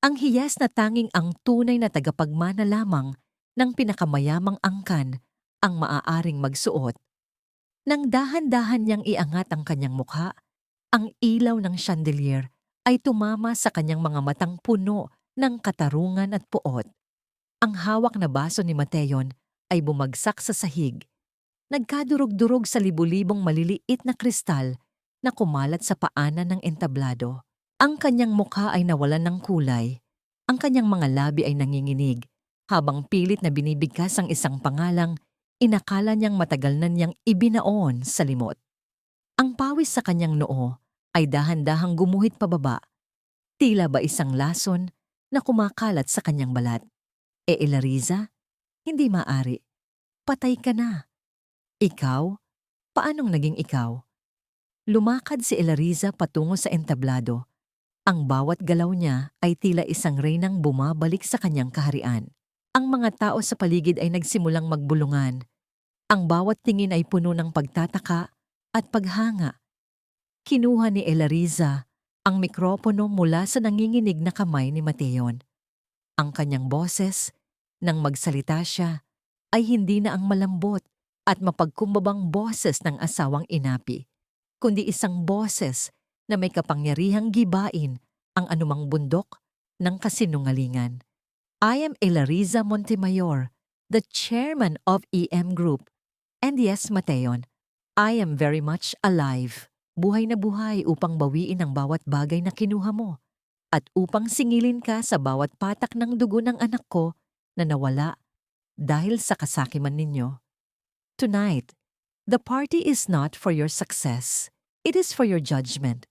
S1: ang hiyas na tanging ang tunay na tagapagmana lamang ng pinakamayamang angkan ang maaaring magsuot. Nang dahan-dahan niyang iangat ang kanyang mukha, ang ilaw ng chandelier ay tumama sa kanyang mga matang puno ng katarungan at puot. Ang hawak na baso ni Mateon ay bumagsak sa sahig. Nagkadurog-durog sa libu-libong maliliit na kristal na kumalat sa paanan ng entablado. Ang kanyang mukha ay nawalan ng kulay. Ang kanyang mga labi ay nanginginig. Habang pilit na binibigkas ang isang pangalang, inakala niyang matagal na niyang ibinaon sa limot. Ang pawis sa kanyang noo ay dahan-dahang gumuhit pababa. Tila ba isang lason na kumakalat sa kanyang balat. Elariza, hindi maaari. Patay ka na. Ikaw? Paanong naging ikaw? Lumakad si Elariza patungo sa entablado. Ang bawat galaw niya ay tila isang reynang bumabalik sa kanyang kaharian. Ang mga tao sa paligid ay nagsimulang magbulungan. Ang bawat tingin ay puno ng pagtataka at paghanga. Kinuha ni Elariza ang mikropono mula sa nanginginig na kamay ni Mateon. Ang kanyang boses, nang magsalita siya, ay hindi na ang malambot at mapagkumbabang boses ng asawang inapi, kundi isang boses na may kapangyarihang gibain ang anumang bundok ng kasinungalingan. I am Elariza Montemayor, the chairman of EM Group. And yes, Mateon, I am very much alive. Buhay na buhay upang bawiin ang bawat bagay na kinuha mo at upang singilin ka sa bawat patak ng dugo ng anak ko na nawala dahil sa kasakiman ninyo. Tonight, the party is not for your success. It is for your judgment.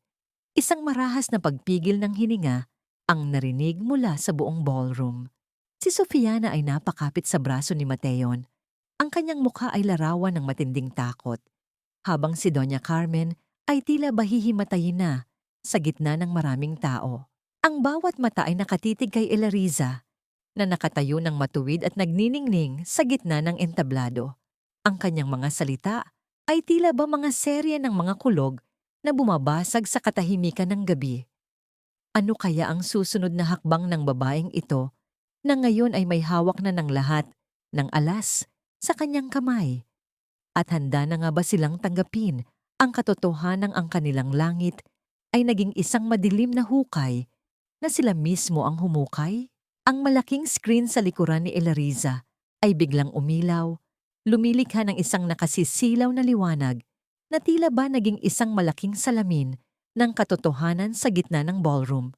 S1: Isang marahas na pagpigil ng hininga ang narinig mula sa buong ballroom. Si Sofiana ay napakapit sa braso ni Mateon. Ang kanyang mukha ay larawan ng matinding takot, habang si Doña Carmen ay tila bahihimatayin na sa gitna ng maraming tao. Ang bawat mata ay nakatitig kay Elariza, na nakatayo ng matuwid at nagniningning sa gitna ng entablado. Ang kanyang mga salita ay tila ba mga serye ng mga kulog na bumabasag sa katahimikan ng gabi. Ano kaya ang susunod na hakbang ng babaeng ito na ngayon ay may hawak na ng lahat ng alas sa kanyang kamay? At handa na nga ba silang tanggapin ang katotohanan ng ang kanilang langit ay naging isang madilim na hukay na sila mismo ang humukay? Ang malaking screen sa likuran ni Elariza ay biglang umilaw, lumilikha ng isang nakasisilaw na liwanag na tila ba naging isang malaking salamin ng katotohanan sa gitna ng ballroom.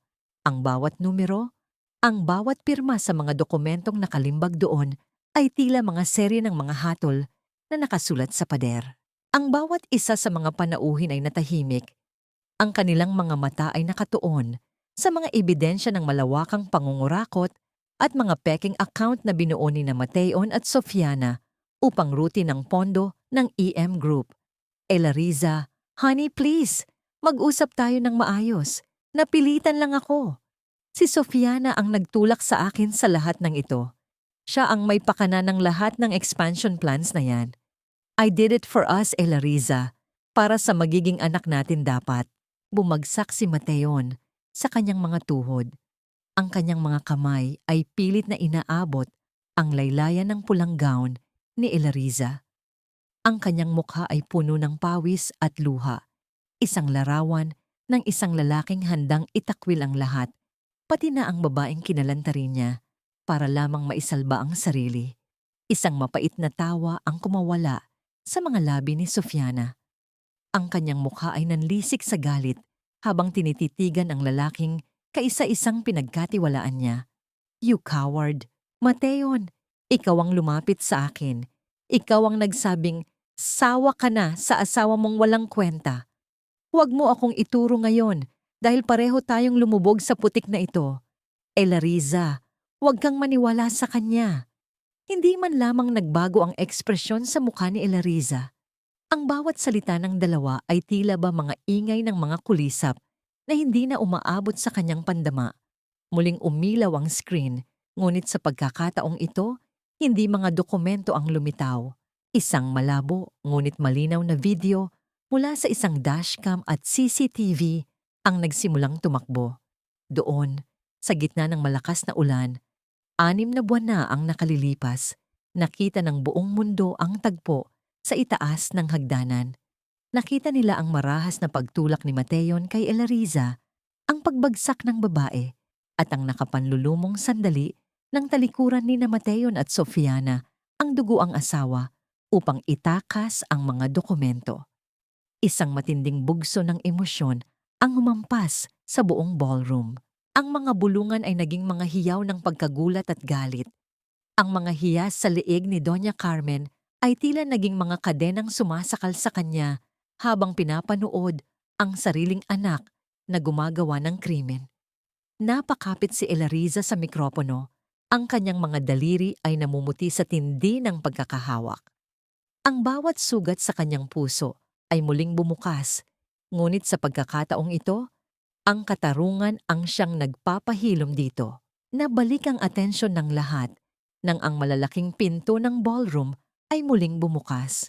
S1: Ang bawat numero, ang bawat pirma sa mga dokumentong nakalimbag doon ay tila mga serye ng mga hatol na nakasulat sa pader. Ang bawat isa sa mga panauhin ay natahimik. Ang kanilang mga mata ay nakatuon sa mga ebidensya ng malawakang pangungurakot at mga peking account na binuo ni Mateon at Sofiana upang rutin ng pondo ng EM Group. Elariza, honey please, mag-usap tayo ng maayos. Napilitan lang ako. Si Sofiana ang nagtulak sa akin sa lahat ng ito. Siya ang may pakana ng lahat ng expansion plans na yan. I did it for us, Elariza, para sa magiging anak natin dapat. Bumagsak si Mateon sa kanyang mga tuhod. Ang kanyang mga kamay ay pilit na inaabot ang laylayan ng pulang gown ni Elariza. Ang kanyang mukha ay puno ng pawis at luha. Isang larawan ng isang lalaking handang itakwil ang lahat, pati na ang babaeng kinalanta rin niya para lamang maisalba ang sarili. Isang mapait na tawa ang kumawala sa mga labi ni Sofiana. Ang kanyang mukha ay nanlisik sa galit habang tinititigan ang lalaking kaisa-isang pinagkatiwalaan niya. You coward! Mateon, ikaw ang lumapit sa akin. Ikaw ang nagsabing, sawa ka na sa asawa mong walang kwenta. Huwag mo akong ituro ngayon dahil pareho tayong lumubog sa putik na ito. Elariza, huwag kang maniwala sa kanya. Hindi man lamang nagbago ang ekspresyon sa mukha ni Elariza. Ang bawat salita ng dalawa ay tila ba mga ingay ng mga kulisap na hindi na umaabot sa kanyang pandama. Muling umilaw ang screen, ngunit sa pagkakataong ito, hindi mga dokumento ang lumitaw. Isang malabo ngunit malinaw na video mula sa isang dashcam at CCTV ang nagsimulang tumakbo. Doon, sa gitna ng malakas na ulan, 6 na buwan na ang nakalilipas, nakita ng buong mundo ang tagpo sa itaas ng hagdanan. Nakita nila ang marahas na pagtulak ni Mateon kay Elariza, ang pagbagsak ng babae, at ang nakapanlulumong sandali ng talikuran ni Mateon at Sofiana, ang duguang asawa, upang itakas ang mga dokumento. Isang matinding bugso ng emosyon ang humampas sa buong ballroom. Ang mga bulungan ay naging mga hiyaw ng pagkagulat at galit. Ang mga hiyas sa leeg ni Doña Carmen ay tila naging mga kadenang sumasakal sa kanya habang pinapanood ang sariling anak na gumagawa ng krimen. Napakapit si Elariza sa mikropono. Ang kanyang mga daliri ay namumuti sa tindi ng pagkakahawak. Ang bawat sugat sa kanyang puso ay muling bumukas, ngunit sa pagkakataong ito, ang katarungan ang siyang nagpapahilom dito. Nabalik ang atensyon ng lahat nang ang malalaking pinto ng ballroom ay muling bumukas.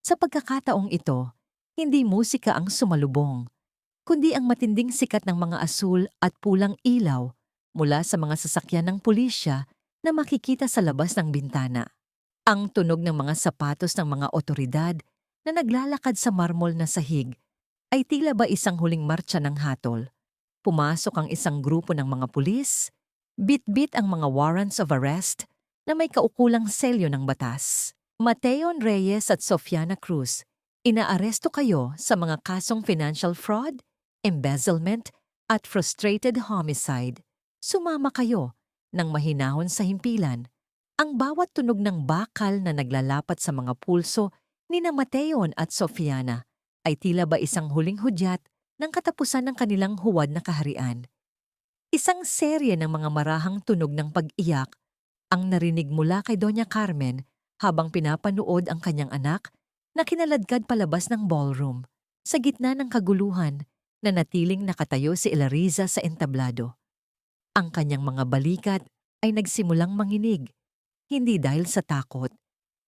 S1: Sa pagkakataong ito, hindi musika ang sumalubong, kundi ang matinding sikat ng mga asul at pulang ilaw mula sa mga sasakyan ng pulisya na makikita sa labas ng bintana. Ang tunog ng mga sapatos ng mga otoridad na naglalakad sa marmol na sahig ay tila ba isang huling martsa ng hatol. Pumasok ang isang grupo ng mga pulis, bit-bit ang mga warrants of arrest na may kaukulang selyo ng batas. Mateon Reyes at Sofiana Cruz, inaaresto kayo sa mga kasong financial fraud, embezzlement at frustrated homicide. Sumama kayo ng mahinahon sa himpilan. Ang bawat tunog ng bakal na naglalapat sa mga pulso ni Mateon at Sofiana ay tila ba isang huling hudyat ng katapusan ng kanilang huwad na kaharian. Isang serye ng mga marahang tunog ng pag-iyak ang narinig mula kay Doña Carmen habang pinapanood ang kanyang anak na kinaladkad palabas ng ballroom. Sa gitna ng kaguluhan, nanatiling nakatayo si Elariza sa entablado. Ang kanyang mga balikat ay nagsimulang manginig, hindi dahil sa takot,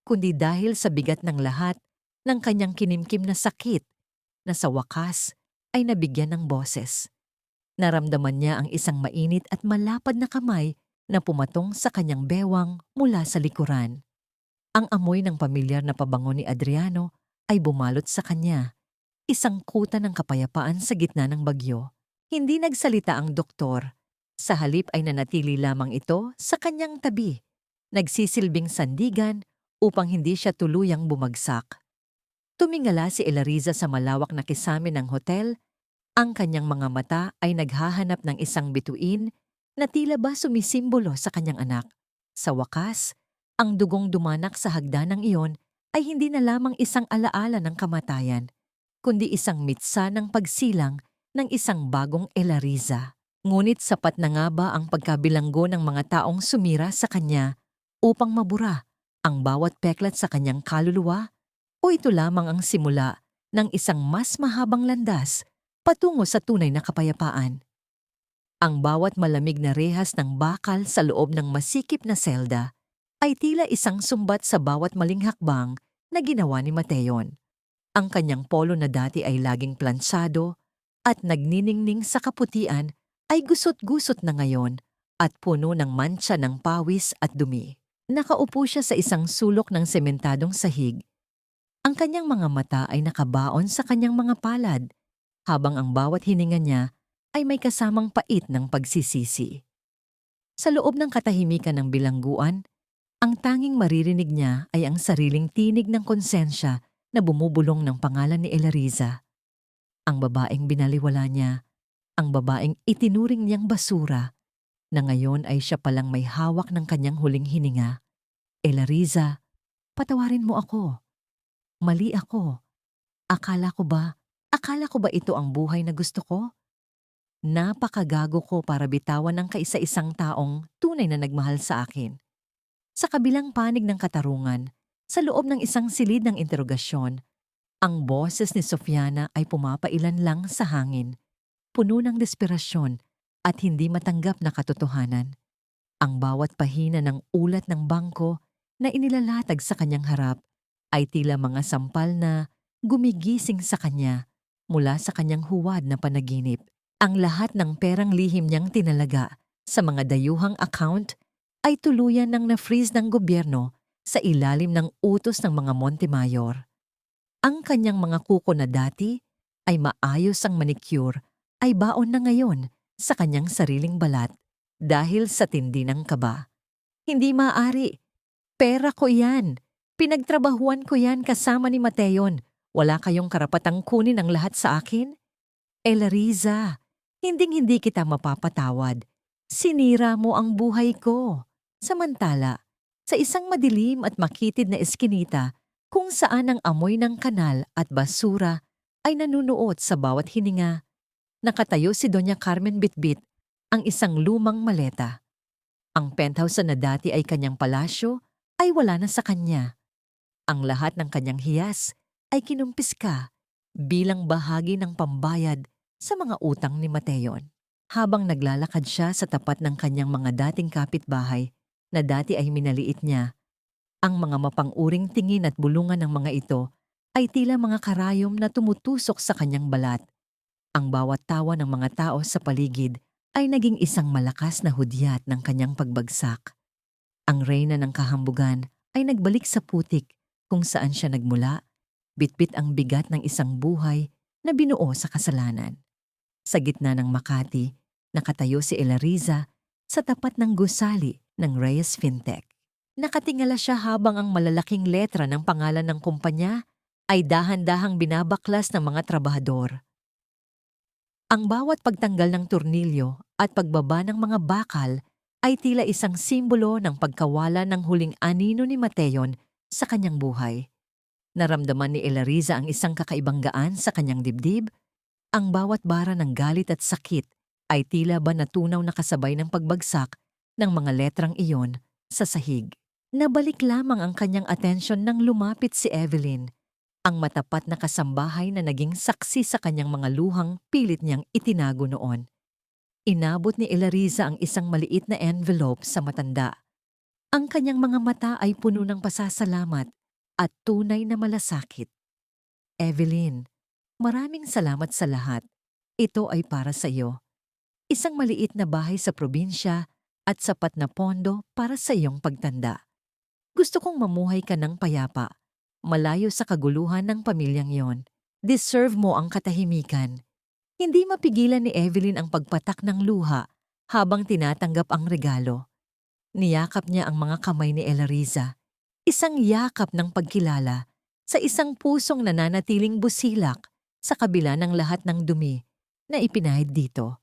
S1: kundi dahil sa bigat ng lahat ng kanyang kinimkim na sakit na sa wakas ay nabigyan ng boses. Naramdaman niya ang isang mainit at malapad na kamay na pumatong sa kanyang bewang mula sa likuran. Ang amoy ng pamilyar na pabango ni Adriano ay bumalot sa kanya, isang kuta ng kapayapaan sa gitna ng bagyo. Hindi nagsalita ang doktor, Sa halip ay nanatili lamang ito sa kanyang tabi, nagsisilbing sandigan upang hindi siya tuluyang bumagsak. Tumingala si Elariza sa malawak na kisame ng hotel. Ang kanyang mga mata ay naghahanap ng isang bituin na tila ba sumisimbolo sa kanyang anak. Sa wakas, ang dugong dumanak sa hagdanang iyon ay hindi na lamang isang alaala ng kamatayan, kundi isang mitsa ng pagsilang ng isang bagong Elariza. Ngunit sapat na nga ba ang pagkabilanggo ng mga taong sumira sa kanya upang mabura ang bawat peklat sa kanyang kaluluwa? O ito lamang ang simula ng isang mas mahabang landas patungo sa tunay na kapayapaan? Ang bawat malamig na rehas ng bakal sa loob ng masikip na selda ay tila isang sumbat sa bawat maling hakbang na ginawa ni Mateon. Ang kanyang polo na dati ay laging plansado at nagniningning sa kaputian ay gusot-gusot na ngayon at puno ng mantsa ng pawis at dumi. Nakaupo siya sa isang sulok ng sementadong sahig. Ang kanyang mga mata ay nakabaon sa kanyang mga palad, habang ang bawat hininga niya ay may kasamang pait ng pagsisisi. Sa loob ng katahimikan ng bilangguan, ang tanging maririnig niya ay ang sariling tinig ng konsensya na bumubulong ng pangalan ni Elariza. Ang babaeng binaliwala niya, ang babaeng itinuring niyang basura, na ngayon ay siya palang may hawak ng kanyang huling hininga. Elariza, patawarin mo ako. Mali ako. Akala ko ba ito ang buhay na gusto ko? Napakagago ko para bitawan ng kaisa-isang taong tunay na nagmahal sa akin. Sa kabilang panig ng katarungan, sa loob ng isang silid ng interogasyon, ang boses ni Sofiana ay pumapailan lang sa hangin, puno ng desperasyon at hindi matanggap na katotohanan. Ang bawat pahina ng ulat ng bangko na inilalatag sa kanyang harap ay tila mga sampal na gumigising sa kanya mula sa kanyang huwad na panaginip. Ang lahat ng perang lihim niyang tinalaga sa mga dayuhang account ay tuluyan ng na-freeze ng gobyerno sa ilalim ng utos ng mga Montemayor. Ang kanyang mga kuko na dati ay maayos ang manicure ay baon na ngayon sa kanyang sariling balat dahil sa tindi ng kaba. Hindi maaari. Pera ko yan. Pinagtrabahuan ko yan kasama ni Mateon. Wala kayong karapatang kunin ang lahat sa akin? Elariza, hinding-hindi kita mapapatawad. Sinira mo ang buhay ko. Samantala, sa isang madilim at makitid na eskinita kung saan ang amoy ng kanal at basura ay nanunuot sa bawat hininga, nakatayo si Doña Carmen Bitbit, ang isang lumang maleta. Ang penthouse na dati ay kanyang palasyo ay wala na sa kanya. Ang lahat ng kanyang hiyas ay kinumpiska bilang bahagi ng pambayad sa mga utang ni Mateon. Habang naglalakad siya sa tapat ng kanyang mga dating kapitbahay na dati ay minaliit niya, ang mga mapang-uring tingin at bulungan ng mga ito ay tila mga karayom na tumutusok sa kanyang balat. Ang bawat tawa ng mga tao sa paligid ay naging isang malakas na hudyat ng kanyang pagbagsak. Ang reyna ng kahambugan ay nagbalik sa putik kung saan siya nagmula, bitbit ang bigat ng isang buhay na binuo sa kasalanan. Sa gitna ng Makati, nakatayo si Elariza sa tapat ng gusali ng Reyes Fintech. Nakatingala siya habang ang malalaking letra ng pangalan ng kumpanya ay dahan-dahang binabaklas ng mga trabahador. Ang bawat pagtanggal ng tornilyo at pagbaba ng mga bakal ay tila isang simbolo ng pagkawala ng huling anino ni Mateon sa kanyang buhay. Naramdaman ni Elariza ang isang kakaibang gaan sa kanyang dibdib. Ang bawat bara ng galit at sakit ay tila ba natunaw na kasabay ng pagbagsak ng mga letrang iyon sa sahig. Nabalik lamang ang kanyang atensyon nang lumapit si Evelyn, ang matapat na kasambahay na naging saksi sa kanyang mga luhang pilit niyang itinago noon. Inabot ni Elariza ang isang maliit na envelope sa matanda. Ang kanyang mga mata ay puno ng pasasalamat at tunay na malasakit. Evelyn, maraming salamat sa lahat. Ito ay para sa iyo. Isang maliit na bahay sa probinsya at sapat na pondo para sa iyong pagtanda. Gusto kong mamuhay ka ng payapa, malayo sa kaguluhan ng pamilyang yon. Deserve mo ang katahimikan. Hindi mapigilan ni Evelyn ang pagpatak ng luha Habang tinatanggap ang regalo, niyakap niya ang mga kamay ni Elariza. Isang yakap ng pagkilala sa isang pusong nananatiling busilak sa kabila ng lahat ng dumi na ipinahid dito.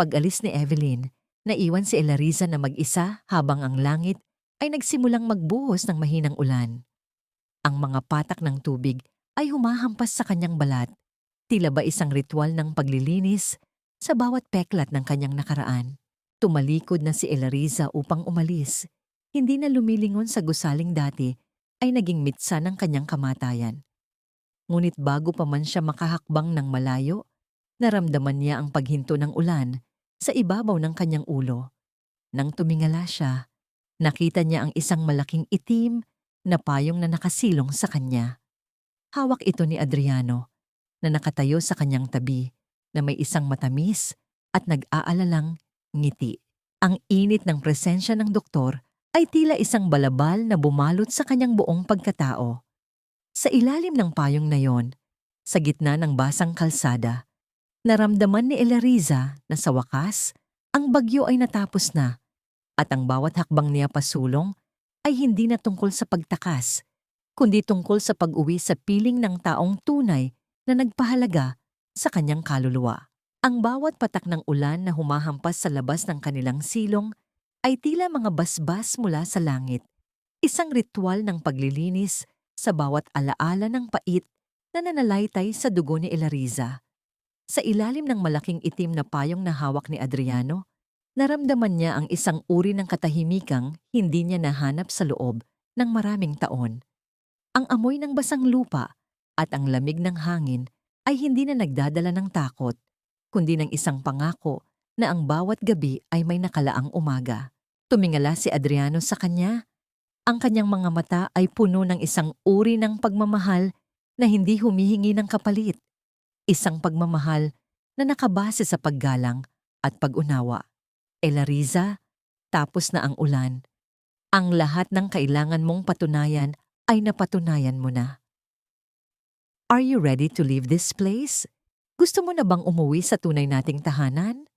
S1: Pag-alis ni Evelyn, naiwan si Elariza na mag-isa habang ang langit ay nagsimulang magbuhos ng mahinang ulan. Ang mga patak ng tubig ay humahampas sa kanyang balat, tila ba isang ritual ng paglilinis sa bawat peklat ng kanyang nakaraan. Tumalikod na si Elariza upang umalis. Hindi na lumilingon sa gusaling dati ay naging mitsa ng kanyang kamatayan. Ngunit bago pa man siya makahakbang ng malayo, naramdaman niya ang paghinto ng ulan sa ibabaw ng kanyang ulo. Nang tumingala siya, nakita niya ang isang malaking itim na payong na nakasilong sa kanya. Hawak ito ni Adriano na nakatayo sa kanyang tabi na may isang matamis at nag-aalalang ngiti. Ang init ng presensya ng doktor ay tila isang balabal na bumalot sa kanyang buong pagkatao. Sa ilalim ng payong na yon, sa gitna ng basang kalsada, naramdaman ni Elariza na sa wakas, ang bagyo ay natapos na at ang bawat hakbang niya pasulong ay hindi na tungkol sa pagtakas, kundi tungkol sa pag-uwi sa piling ng taong tunay na nagpahalaga sa kanyang kaluluwa. Ang bawat patak ng ulan na humahampas sa labas ng kanilang silong ay tila mga basbas mula sa langit, isang ritual ng paglilinis sa bawat alaala ng pait na nanalaitay sa dugo ni Elariza. Sa ilalim ng malaking itim na payong na hawak ni Adriano, naramdaman niya ang isang uri ng katahimikang hindi niya nahanap sa loob ng maraming taon. Ang amoy ng basang lupa at ang lamig ng hangin ay hindi na nagdadala ng takot, kundi ng isang pangako na ang bawat gabi ay may nakalaang umaga. Tumingala si Adriano sa kanya. Ang kanyang mga mata ay puno ng isang uri ng pagmamahal na hindi humihingi ng kapalit. Isang pagmamahal na nakabase sa paggalang at pag-unawa. Elariza, tapos na ang ulan. Ang lahat ng kailangan mong patunayan ay napatunayan mo na. Are you ready to leave this place? Gusto mo na bang umuwi sa tunay nating tahanan?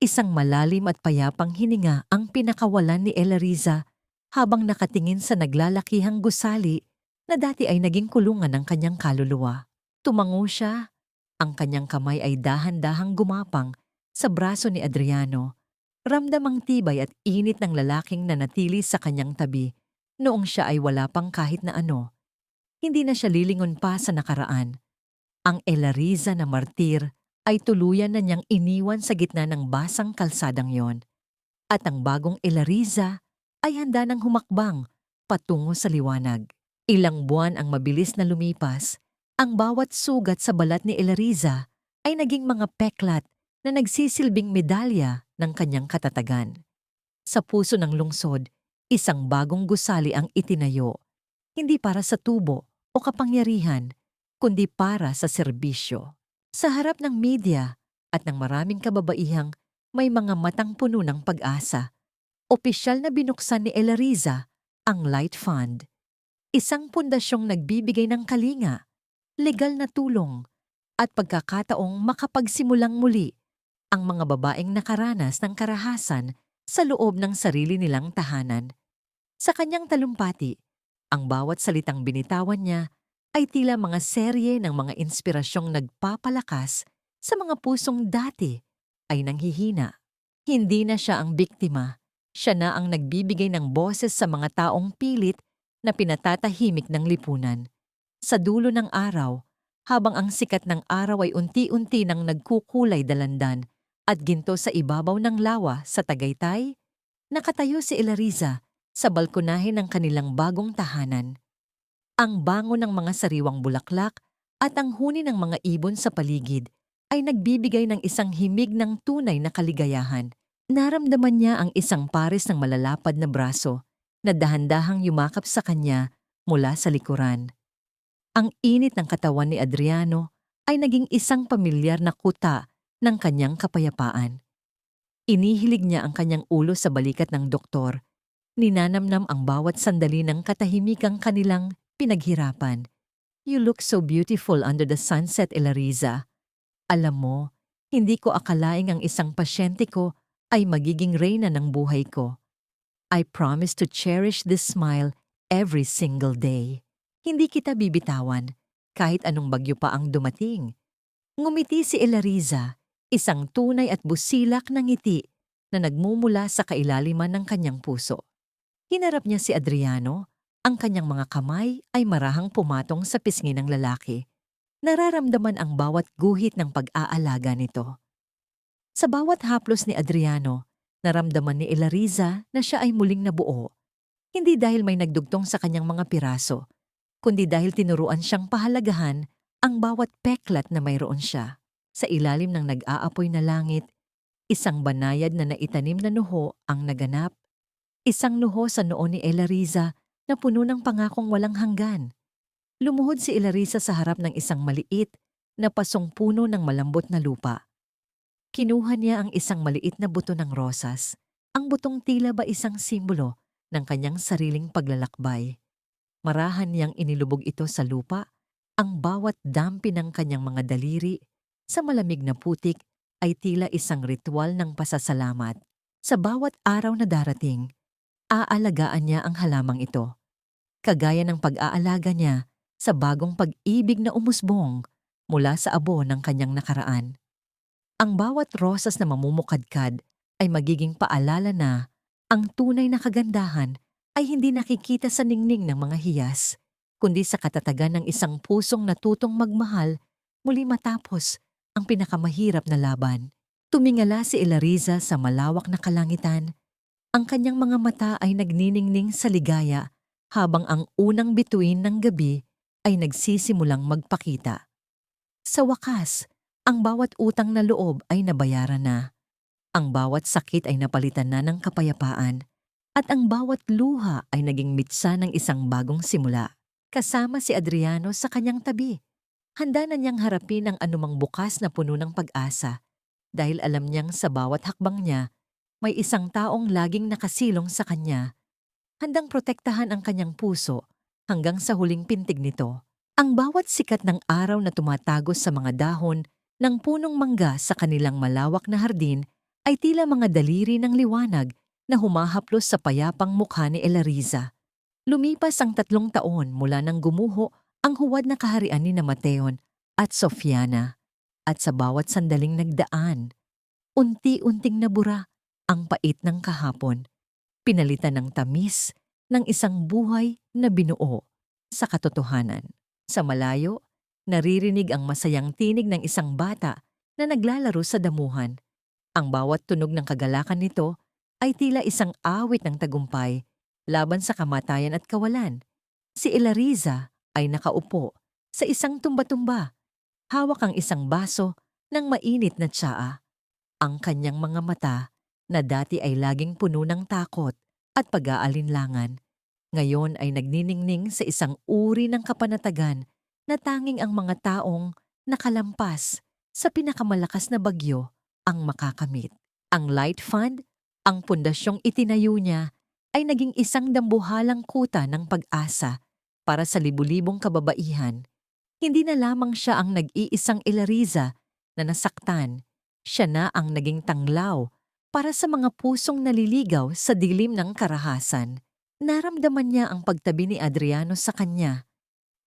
S1: Isang malalim at payapang hininga ang pinakawalan ni Elariza habang nakatingin sa naglalakihang gusali na dati ay naging kulungan ng kanyang kaluluwa. Tumango siya. Ang kanyang kamay ay dahan-dahang gumapang sa braso ni Adriano. Ramdam ang tibay at init ng lalaking nanatili sa kanyang tabi noong siya ay wala pang kahit na ano. Hindi na siya lilingon pa sa nakaraan. Ang Elariza na martir ay tuluyan na niyang iniwan sa gitna ng basang kalsadang yon. At ang bagong Elariza ay handa ng humakbang patungo sa liwanag. Ilang buwan ang mabilis na lumipas. Ang bawat sugat sa balat ni Elariza ay naging mga peklat na nagsisilbing medalya ng kanyang katatagan. Sa puso ng lungsod, isang bagong gusali ang itinayo, hindi para sa tubo o kapangyarihan, kundi para sa serbisyo. Sa harap ng media at ng maraming kababaihang may mga matang puno ng pag-asa, opisyal na binuksan ni Elariza ang Light Fund, isang pundasyong nagbibigay ng kalinga, legal na tulong, at pagkakataong makapagsimulang muli ang mga babaeng nakaranas ng karahasan sa loob ng sarili nilang tahanan. Sa kanyang talumpati, ang bawat salitang binitawan niya ay tila mga serye ng mga inspirasyong nagpapalakas sa mga pusong dati ay nanghihina. Hindi na siya ang biktima, siya na ang nagbibigay ng boses sa mga taong pilit na pinatatahimik ng lipunan. Sa dulo ng araw, habang ang sikat ng araw ay unti-unti nang nagkukulay dalandan at ginto sa ibabaw ng lawa sa Tagaytay, nakatayo si Elariza sa balkonahe ng kanilang bagong tahanan. Ang bango ng mga sariwang bulaklak at ang huni ng mga ibon sa paligid ay nagbibigay ng isang himig ng tunay na kaligayahan. Naramdaman niya ang isang pares ng malalapad na braso na dahan-dahang yumakap sa kanya mula sa likuran. Ang init ng katawan ni Adriano ay naging isang pamilyar na kuta ng kanyang kapayapaan. Inihilig niya ang kanyang ulo sa balikat ng doktor. Ninanamnam ang bawat sandali ng katahimikang kanilang pinaghirapan. You look so beautiful under the sunset, Elariza. Alam mo, hindi ko akalaing ang isang pasyente ko ay magiging reyna ng buhay ko. I promise to cherish this smile every single day. Hindi kita bibitawan, kahit anong bagyo pa ang dumating. Ngumiti si Elariza, isang tunay at busilak na ngiti na nagmumula sa kailaliman ng kanyang puso. Hinarap niya si Adriano, ang kanyang mga kamay ay marahang pumatong sa pisngi ng lalaki. Nararamdaman ang bawat guhit ng pag-aalaga nito. Sa bawat haplos ni Adriano, naramdaman ni Elariza na siya ay muling nabuo. Hindi dahil may nagdugtong sa kanyang mga piraso, kundi dahil tinuruan siyang pahalagahan ang bawat peklat na mayroon siya. Sa ilalim ng nag-aapoy na langit, isang banayad na naitanim na nuho ang naganap. Isang nuho sa noo ni Elariza na puno ng pangakong walang hanggan. Lumuhod si Elariza sa harap ng isang maliit na pasong puno ng malambot na lupa. Kinuha niya ang isang maliit na buto ng rosas. Ang butong tila ba isang simbolo ng kanyang sariling paglalakbay. Marahan niyang inilubog ito sa lupa. Ang bawat dampi ng kanyang mga daliri sa malamig na putik ay tila isang ritual ng pasasalamat. Sa bawat araw na darating, aalagaan niya ang halamang ito. Kagaya ng pag-aalaga niya sa bagong pag-ibig na umusbong mula sa abo ng kanyang nakaraan. Ang bawat rosas na mamumukadkad ay magiging paalala na ang tunay na kagandahan ay hindi nakikita sa ningning ng mga hiyas, kundi sa katatagan ng isang pusong natutong magmahal muli matapos ang pinakamahirap na laban. Tumingala si Elariza sa malawak na kalangitan. Ang kanyang mga mata ay nagniningning sa ligaya habang ang unang bituin ng gabi ay nagsisimulang magpakita. Sa wakas, ang bawat utang na loob ay nabayaran na. Ang bawat sakit ay napalitan na ng kapayapaan at ang bawat luha ay naging mitsa ng isang bagong simula. Kasama si Adriano sa kanyang tabi. Handa na niyang harapin ang anumang bukas na puno ng pag-asa dahil alam niyang sa bawat hakbang niya may isang taong laging nakasilong sa kanya, handang protektahan ang kanyang puso hanggang sa huling pintig nito. Ang bawat sikat ng araw na tumatagos sa mga dahon ng punong mangga sa kanilang malawak na hardin ay tila mga daliri ng liwanag na humahaplos sa payapang mukha ni Elariza. Lumipas ang 3 taon mula nang gumuho ang huwad na kaharian ni Mateon at Sofiana. At sa bawat sandaling nagdaan, unti-unting nabura ang pait ng kahapon, pinalitan ng tamis ng isang buhay na binuo sa katotohanan. Sa malayo, naririnig ang masayang tinig ng isang bata na naglalaro sa damuhan. Ang bawat tunog ng kagalakan nito ay tila isang awit ng tagumpay laban sa kamatayan at kawalan. Si Elariza ay nakaupo sa isang tumba-tumba, hawak ang isang baso ng mainit na tsaa. Ang kanyang mga mata na dati ay laging puno ng takot at pag-aalinlangan, ngayon ay nagniningning sa isang uri ng kapanatagan na tanging ang mga taong nakalampas sa pinakamalakas na bagyo ang makakamit. Ang Light Fund, ang pundasyong itinayo niya, ay naging isang dambuhalang kuta ng pag-asa para sa libu-libong kababaihan. Hindi na lamang siya ang nag-iisang Elariza na nasaktan, siya na ang naging tanglaw para sa mga pusong naliligaw sa dilim ng karahasan. Naramdaman niya ang pagtabi ni Adriano sa kanya.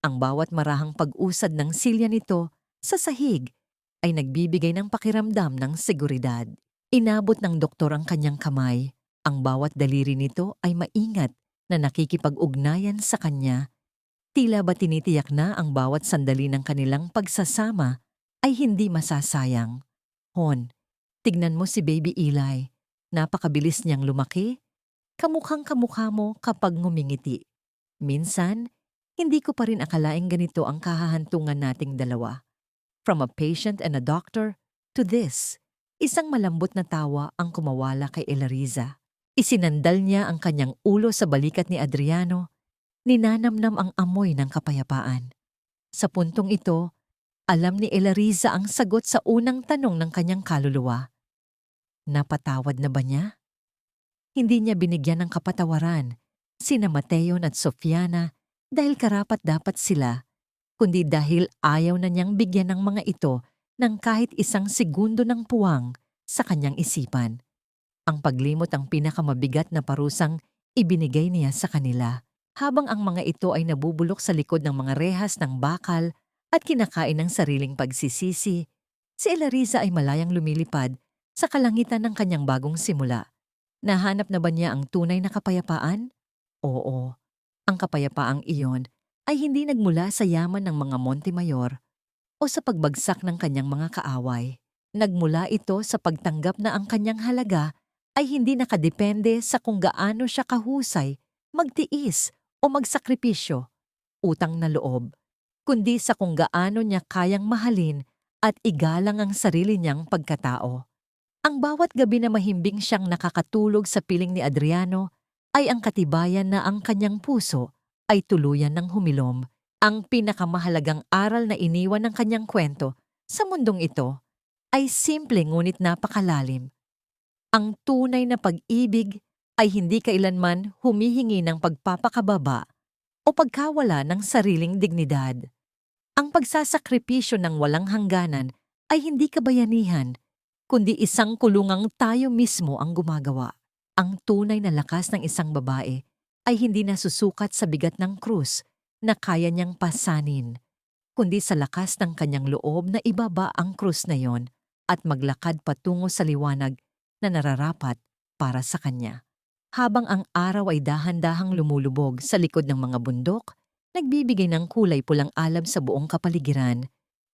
S1: Ang bawat marahang pag-usad ng silya nito sa sahig ay nagbibigay ng pakiramdam ng seguridad. Inabot ng doktor ang kanyang kamay. Ang bawat daliri nito ay maingat na nakikipag-ugnayan sa kanya. Tila ba tinitiyak na ang bawat sandali ng kanilang pagsasama ay hindi masasayang. Hon, tignan mo si Baby Eli. Napakabilis niyang lumaki. Kamukhang kamukha mo kapag ngumingiti. Minsan, hindi ko pa rin akalaing ganito ang kahahantungan nating dalawa. From a patient and a doctor to this, isang malambot na tawa ang kumawala kay Elariza. Isinandal niya ang kanyang ulo sa balikat ni Adriano, ninanamnam ang amoy ng kapayapaan. Sa puntong ito, alam ni Elariza ang sagot sa unang tanong ng kanyang kaluluwa. Napatawad na ba niya? Hindi niya binigyan ng kapatawaran sina Mateon at Sofiana dahil karapat-dapat sila, kundi dahil ayaw na niyang bigyan ng mga ito ng kahit isang segundo ng puwang sa kanyang isipan. Ang paglimot ang pinakamabigat na parusang ibinigay niya sa kanila. Habang ang mga ito ay nabubulok sa likod ng mga rehas ng bakal at kinakain ng sariling pagsisisi, si Elariza ay malayang lumilipad sa kalangitan ng kanyang bagong simula. Nahanap na ba niya ang tunay na kapayapaan? Oo, ang kapayapaang iyon ay hindi nagmula sa yaman ng mga Montemayor o sa pagbagsak ng kanyang mga kaaway. Nagmula ito sa pagtanggap na ang kanyang halaga ay hindi nakadepende sa kung gaano siya kahusay, magtiis o magsakripisyo, utang na loob, kundi sa kung gaano niya kayang mahalin at igalang ang sarili niyang pagkatao. Ang bawat gabi na mahimbing siyang nakakatulog sa piling ni Adriano ay ang katibayan na ang kanyang puso ay tuluyan ng humilom. Ang pinakamahalagang aral na iniwan ng kanyang kwento sa mundong ito ay simple ngunit napakalalim. Ang tunay na pag-ibig ay hindi kailanman humihingi ng pagpapakababa o pagkawala ng sariling dignidad. Ang pagsasakripisyo ng walang hangganan ay hindi kabayanihan, kundi isang kulungang tayo mismo ang gumagawa. Ang tunay na lakas ng isang babae ay hindi nasusukat sa bigat ng krus na kaya niyang pasanin, kundi sa lakas ng kanyang loob na ibaba ang krus na yon at maglakad patungo sa liwanag na nararapat para sa kanya. Habang ang araw ay dahan-dahang lumulubog sa likod ng mga bundok, nagbibigay ng kulay pulang alab sa buong kapaligiran,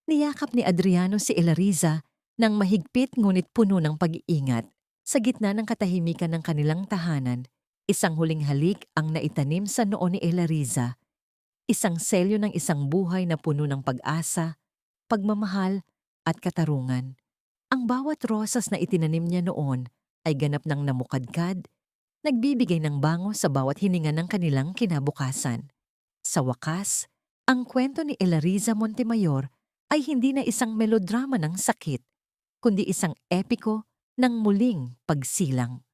S1: niyakap ni Adriano si Elariza ng mahigpit ngunit puno ng pag-iingat. Sa gitna ng katahimikan ng kanilang tahanan, isang huling halik ang naitanim sa noo ni Elariza, isang selyo ng isang buhay na puno ng pag-asa, pagmamahal at katarungan. Ang bawat rosas na itinanim niya noon ay ganap ng namukadkad, nagbibigay ng bango sa bawat hininga ng kanilang kinabukasan. Sa wakas, ang kwento ni Elariza Montemayor ay hindi na isang melodrama ng sakit, kundi isang epiko ng muling pagsilang.